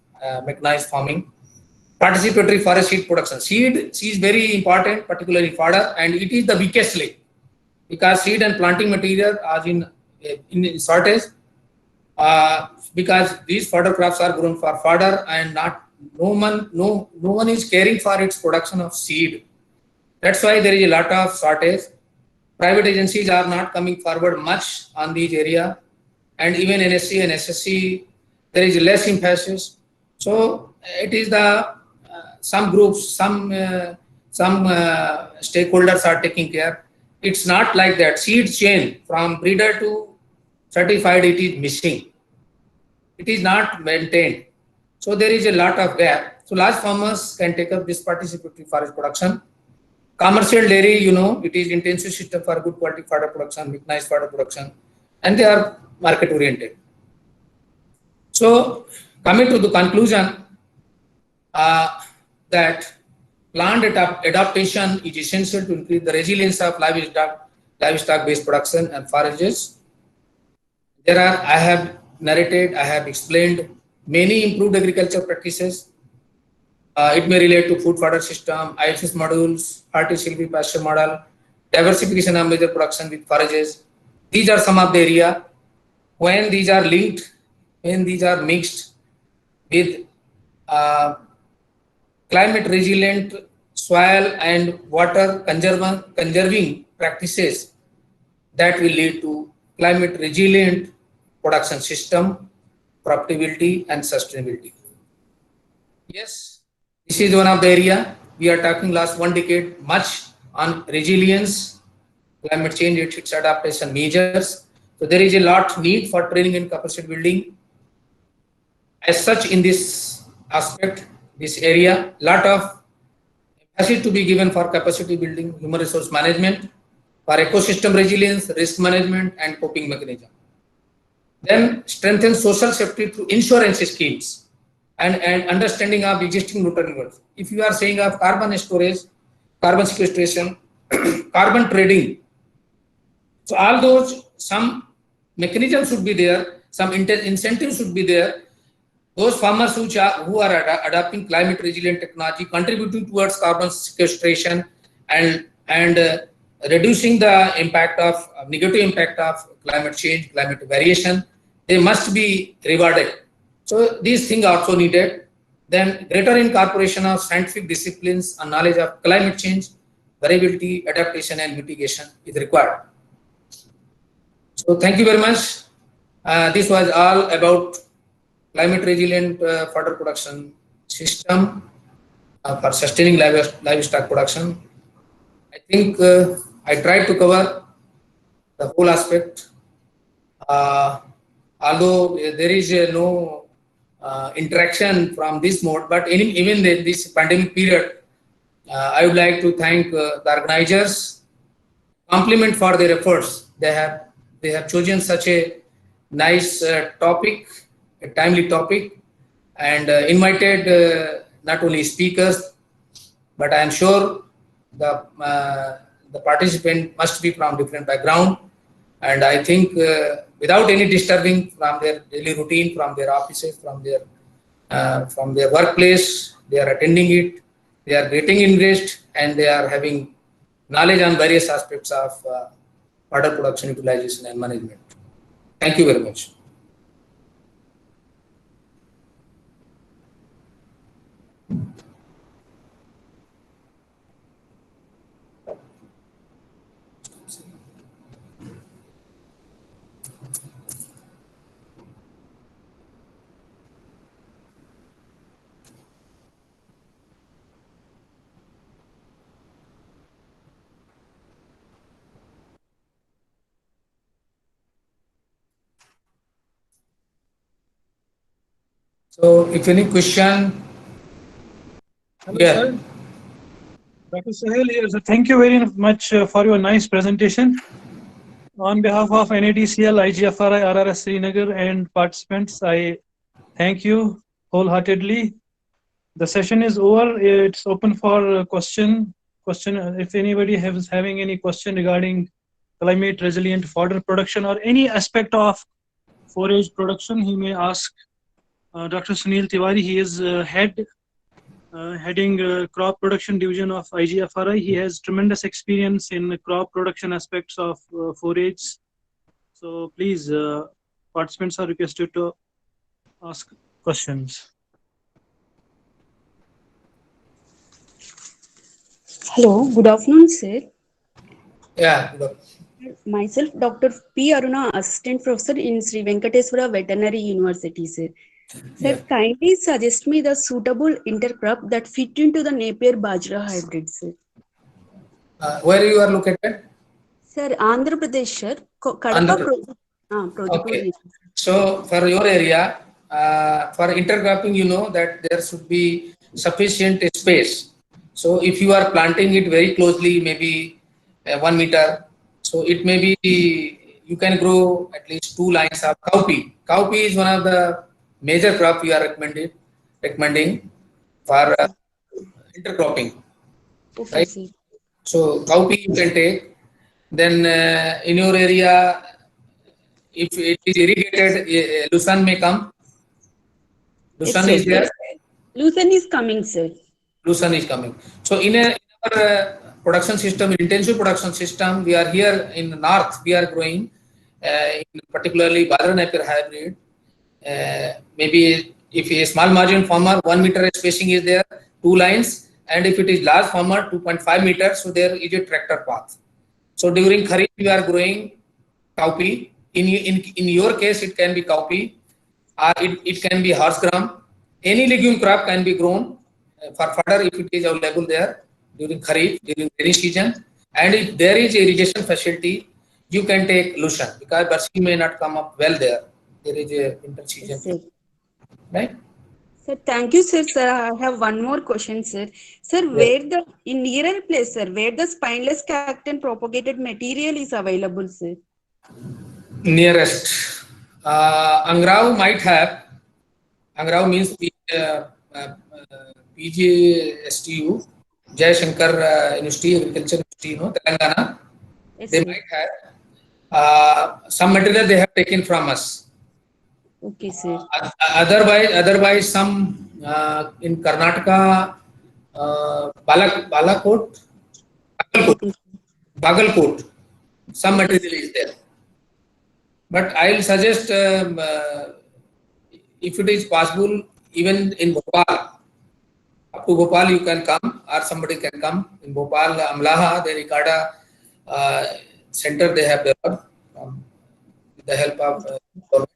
mechanized farming. Participatory forest seed production. Seed is very important, particularly fodder, and it is the weakest link, because seed and planting material are in shortage. Because these fodder crops are grown for fodder, and no one is caring for its production of seed. That's why there is a lot of shortage. Private agencies are not coming forward much on these area, and even NSC and SSC there is less emphasis. So it is the some groups, some stakeholders are taking care. It's not like that. Seed chain from breeder to certified, it is missing. It is not maintained. So there is a lot of gap. So large farmers can take up this participatory forest production. Commercial dairy, it is intensive system for good quality fodder production, mechanized fodder production, and they are market oriented. So coming to the conclusion, that plant adaptation is essential to increase the resilience of livestock-based production and forages. I have narrated, I have explained many improved agriculture practices. It may relate to food fodder system, IFS modules, horticulture model, diversification of major production with forages. These are some of the area. When these are linked, when these are mixed with climate resilient soil and water conserving practices, that will lead to climate resilient production system, profitability and sustainability. Yes, this is one of the area we are talking last 1 decade much on resilience, climate change, its adaptation measures. So there is a lot need for training and capacity building. As such, in this aspect, this area, lot of emphasis to be given for capacity building, human resource management, for ecosystem resilience, risk management, and coping mechanism. Then strengthen social safety through insurance schemes and understanding of existing nutrient. If you are saying of carbon storage, carbon sequestration, carbon trading, so all those, some mechanisms should be there, some incentives should be there. Those farmers who are adopting climate resilient technology, contributing towards carbon sequestration and reducing the impact of negative impact of climate change, climate variation, they must be rewarded. So these things are also needed. Then greater incorporation of scientific disciplines and knowledge of climate change, variability, adaptation and mitigation is required. So thank you very much. This was all about climate resilient fodder production system for sustaining livestock production. I think I tried to cover the whole aspect. Although there is no interaction from this mode, but even this pandemic period, I would like to thank the organizers, compliment for their efforts. They have chosen such a nice topic, a timely topic, and invited not only speakers, but I am sure the participant must be from different background, and I think without any disturbing from their daily routine, from their offices, from their workplace, they are attending it, they are getting engaged, and they are having knowledge on various aspects of fodder production, utilization and management. Thank you very much. So, if any question, Hello, yeah. sir. Dr. Sahil here. So thank you very much for your nice presentation. On behalf of NADCL, IGFRI, RRS Srinagar and participants, I thank you wholeheartedly. The session is over. It's open for question. If anybody is having any question regarding climate resilient fodder production or any aspect of forage production, he may ask Dr. Sunil Tiwari. He is heading crop production division of IGFRI. He has tremendous experience in crop production aspects of forage. So please, participants are requested to ask questions. Hello, good afternoon, sir. Yeah. Myself, Dr. P. Aruna, Assistant Professor in Sri Venkateswara Veterinary University, sir. Sir, Yeah. kindly suggest me the suitable intercrop that fit into the Napier Bajra hybrid, sir. Where you are located? Sir, Andhra Pradesh, sir. Kadapa Andhra. project. Okay. So for your area, for intercropping, you know that there should be sufficient space. So if you are planting it very closely, maybe 1 meter, so it may be, you can grow at least 2 lines of cowpea. Cowpea is one of the major crop we are recommending. for intercropping, Okay, right? sir. So cowpea you can take. Then in your area, if it is irrigated, lucerne may come. Yes, Lucerne sir. is there. Lucerne is coming, sir. Lucerne is coming. So in our production system, intensive production system, we are here in the north. We are growing, in particularly Badra Napier hybrid. Maybe if a small margin farmer, 1 meter spacing is there, 2 lines, and if it is large farmer, 2.5 meters, so there is a tractor path. So during Kharif, we are growing cowpea. In your case, it can be cowpea, or it can be horse gram. Any legume crop can be grown for fodder if it is available there during Kharif, during rainy season. And if there is irrigation facility, you can take lucerne because Barsi may not come up well there. There is a winter season, Yes, sir. right? Sir, thank you, sir. Sir, I have one more question, sir. Sir, Yes. where the in nearer place, sir, where the spineless cactus propagated material is available, sir? Nearest. Angrao might have. Angrao means PGSTU, Jai Shankar University, Agriculture University, Telangana. Yes, They sir. might have. Some material they have taken from us. Okay, sir. Otherwise, some in Karnataka, Balakot, Okay. Bagalkot, some Okay, material is there. But I'll suggest if it is possible, even in Bhopal, up to Bhopal you can come, or somebody can come. In Bhopal, Amlaha, the ICARDA center they have developed with the help of government.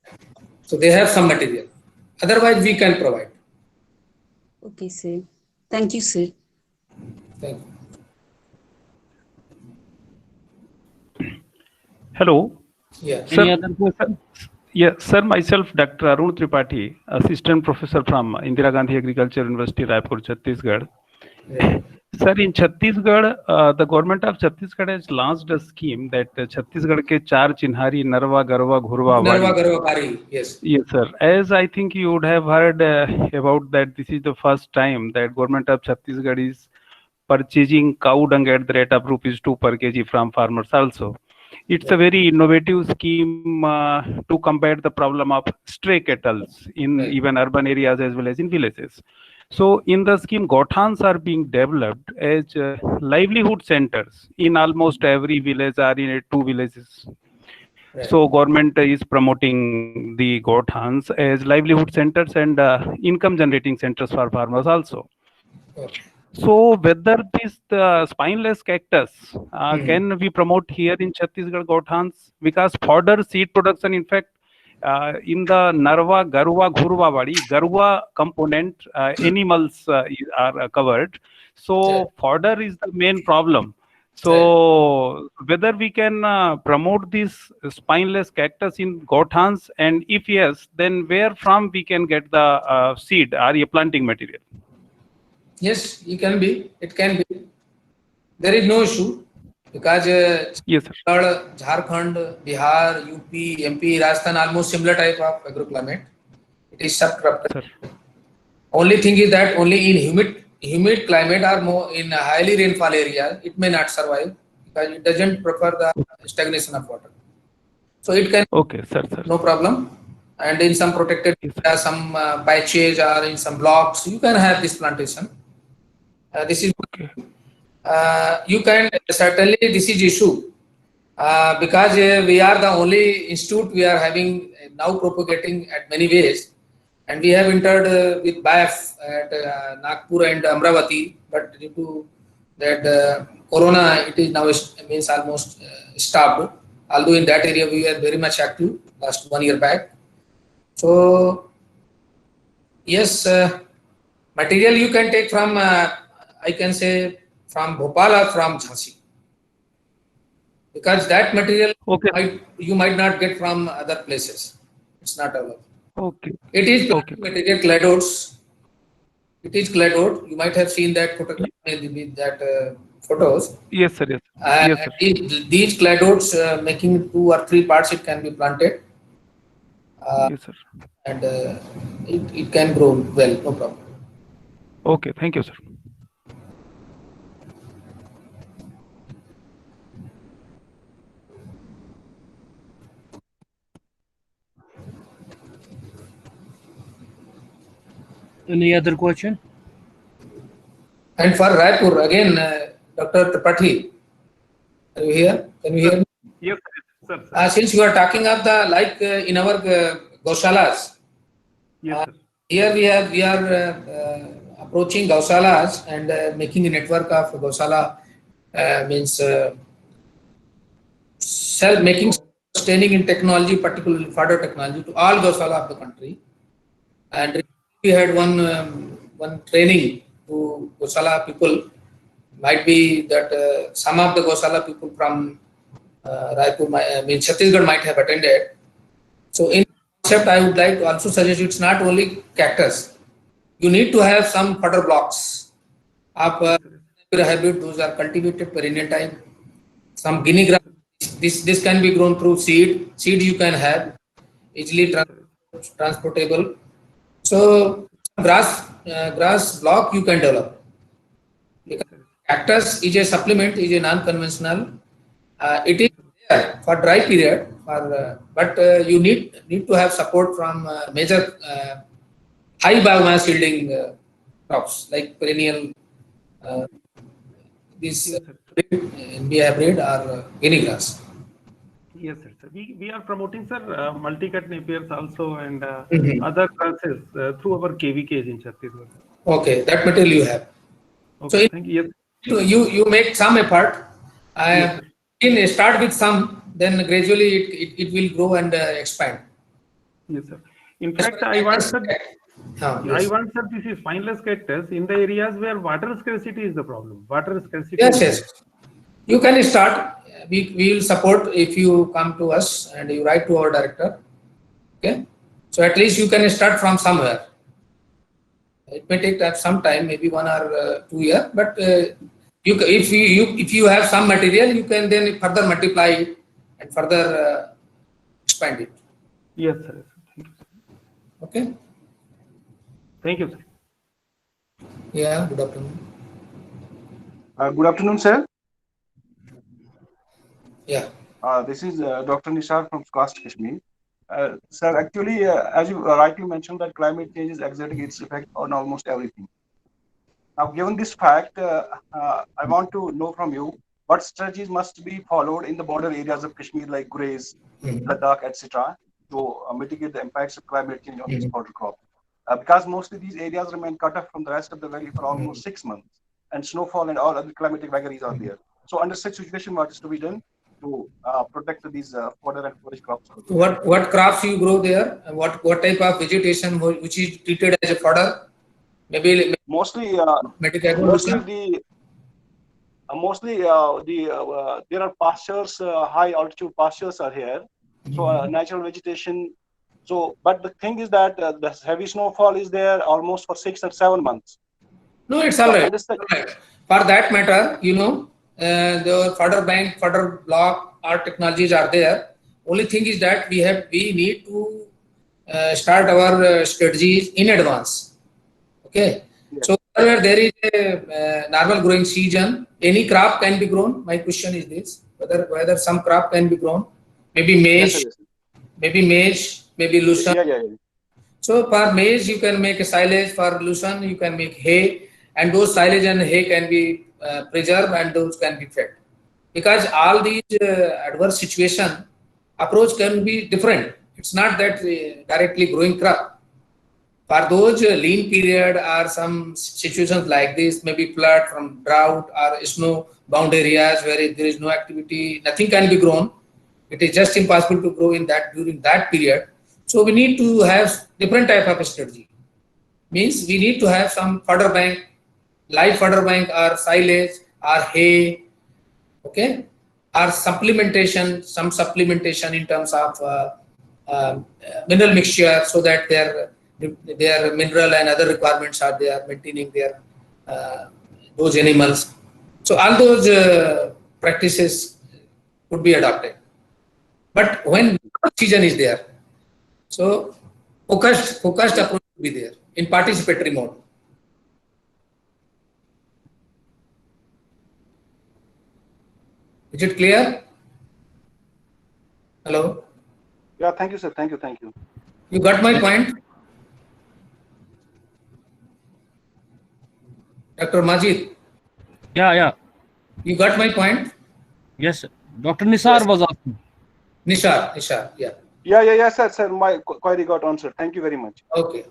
So they have some material. Otherwise, we can provide. Okay, sir. Thank you, sir. Thank you. Hello, Yeah. sir. Any other question? Yeah, sir. Myself, Dr. Arun Tripathi, Assistant Professor from Indira Gandhi Agriculture University, Raipur, Chhattisgarh. Yeah. Sir, in Chhattisgarh, the government of Chhattisgarh has launched a scheme that Chhattisgarh ke char chinhari, Narwa, Garwa, Ghurwa, Narwa Wadi. Garwa Pari, yes. Yes, sir. As I think you would have heard about that, this is the first time that government of Chhattisgarh is purchasing cow dung at the rate of ₹2 per kg from farmers also. It's a very innovative scheme to combat the problem of stray cattle in Right. even urban areas as well as in villages. So in the scheme, gothans are being developed as livelihood centers in almost every village or in 2 villages. Right. So government is promoting the gothans as livelihood centers and income generating centers for farmers also. Okay. So whether this spineless cactus Mhm. can we promote here in Chhattisgarh gothans, because fodder seed production, in fact, in the Narwa, Garwa, Ghurwa Wadi, Garwa component animals are covered. So fodder is the main problem. So whether we can promote this spineless cactus in gothans, and if yes, then where from we can get the seed or a planting material? Yes, it can be. It can be. There is no issue because Yes, sir. Jharkhand, Bihar, UP, MP, Rajasthan, almost similar type of agroclimate. It is subtropical. Sir. Only thing is that only in humid climate or more in highly rainfall area, it may not survive because it doesn't prefer the stagnation of water. So it can, Okay, sir. no problem. And in some protected Yes, sir. area, some patches or in some blocks, you can have this plantation. This is Okay. you can certainly, this is issue because we are the only institute we are having now propagating at many ways, and we have entered with BAF at Nagpur and Amravati, but due to that corona, it is now means almost stopped. Although in that area we were very much active last 1 year back. So yes, material you can take from I can say from Bhopal or from Jhansi, because that material Okay. you might not get from other places. It's not available. Okay. It is Okay. material cladodes. It is cladode. You might have seen that photograph with that photos. Yes, sir. Yes. Yes, sir. These cladodes making 2 or 3 parts, it can be planted Yes, sir. and it can grow well, no problem. Okay, thank you, sir. Any other question? And for Raipur, again, Dr. Tripathi, are you here? Can you hear me? Yes, sir. Since you are talking of in our Goshalas, Yes, sir. here we are approaching Gausalas and making a network of Gausala means sustaining in technology, particularly fodder technology, to all Gausala of the country. And we had one training to Gosala people. Might be that some of the Gosala people from Raipur, Chhattisgarh might have attended. So in concept, I would like to also suggest it's not only cactus. You need to have some fodder blocks of hybrid. Those are cultivated perennial type. Some guinea grass. This can be grown through seed. Seed you can have easily transportable. So grass block you can develop. Because cactus is a supplement, is a non-conventional. It is there for dry period, but you need to have support from major high biomass yielding crops like perennial, this NB hybrid or guinea grass. Yes, sir. We are promoting, sir, multi-cut napiers also and Mhm. other grasses through our KVKs in Chhattisgarh. Okay, that material you have. Okay, So thank you. Yes. you make some effort. Yes, Start with some, then gradually it will grow and expand. yes, sir. In fact, I want, sir, Yes. this is spineless cactus in the areas where water scarcity is the problem. Water scarcity. Yes, is yes. You can start. We will support if you come to us and you write to our director. Okay. So at least you can start from somewhere. It may take some time, maybe 1 or 2 years, but if you have some material, you can then further multiply it and further expand it. Yes, sir. Thank you, sir. Okay. Thank you, sir. Yeah. Good afternoon. Good afternoon, sir. Yeah. This is Dr. Nishar from SCOST Kashmir. Sir, actually, as you rightly mentioned, that climate change is exerting its effect on almost everything. Now, given this fact, I want to know from you what strategies must be followed in the border areas of Kashmir, like Gurez, Ladakh, etc., to mitigate the impacts of climate change on these border crops. Because mostly these areas remain cut off from the rest of the valley for almost 6 months, and snowfall and all other climatic vagaries are there. So, under such situation, what is to be done to protect these fodder and forage crops? What crops you grow there? And what type of vegetation which is treated as a fodder? Maybe Mostly there are pastures, high altitude pastures are here. So natural vegetation. So, but the thing is that the heavy snowfall is there almost for 6 or 7 months. No, it's all right. For that matter, the fodder block, our technologies are there. Only thing is that we need to start our strategies in advance. Okay. Yes. So wherever there is a normal growing season, any crop can be grown. My question is this: whether some crop can be grown, maybe maize, maybe lucerne. Yeah. So for maize, you can make a silage. For lucerne, you can make hay, and those silage and hay can be preserved and those can be fed. Because all these adverse situation approach can be different. It's not that directly growing crop. For those lean period or some situations like this, maybe flood from drought or snow bound areas where there is no activity, nothing can be grown. It is just impossible to grow during that period. So we need to have different type of strategy. Means we need to have some fodder bank, live fodder bank or silage or hay, okay, or supplementation, some supplementation in terms of mineral mixture so that their mineral and other requirements are there, maintaining their those animals. So all those practices could be adopted. But when season is there, so focused approach will be there in participatory mode. Is it clear? Hello? Yeah, thank you, sir. Thank you. Thank you. You got my point? Dr. Majid, Yeah. you got my point? Yes, sir. Dr. Nisar Yes. was asking. Nishar, yeah. Yeah, sir. My query got answered. Thank you very much. Okay.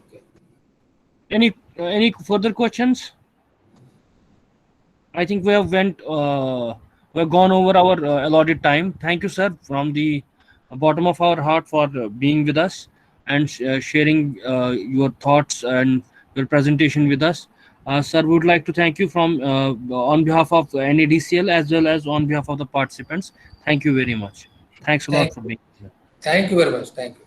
Any further questions? I think we have gone over our allotted time. Thank you, sir, from the bottom of our heart for being with us and sharing your thoughts and your presentation with us. Sir, we would like to thank you from on behalf of NADCL as well as on behalf of the participants. Thank you very much. Thanks a lot for being here. Thank you very much. Thank you.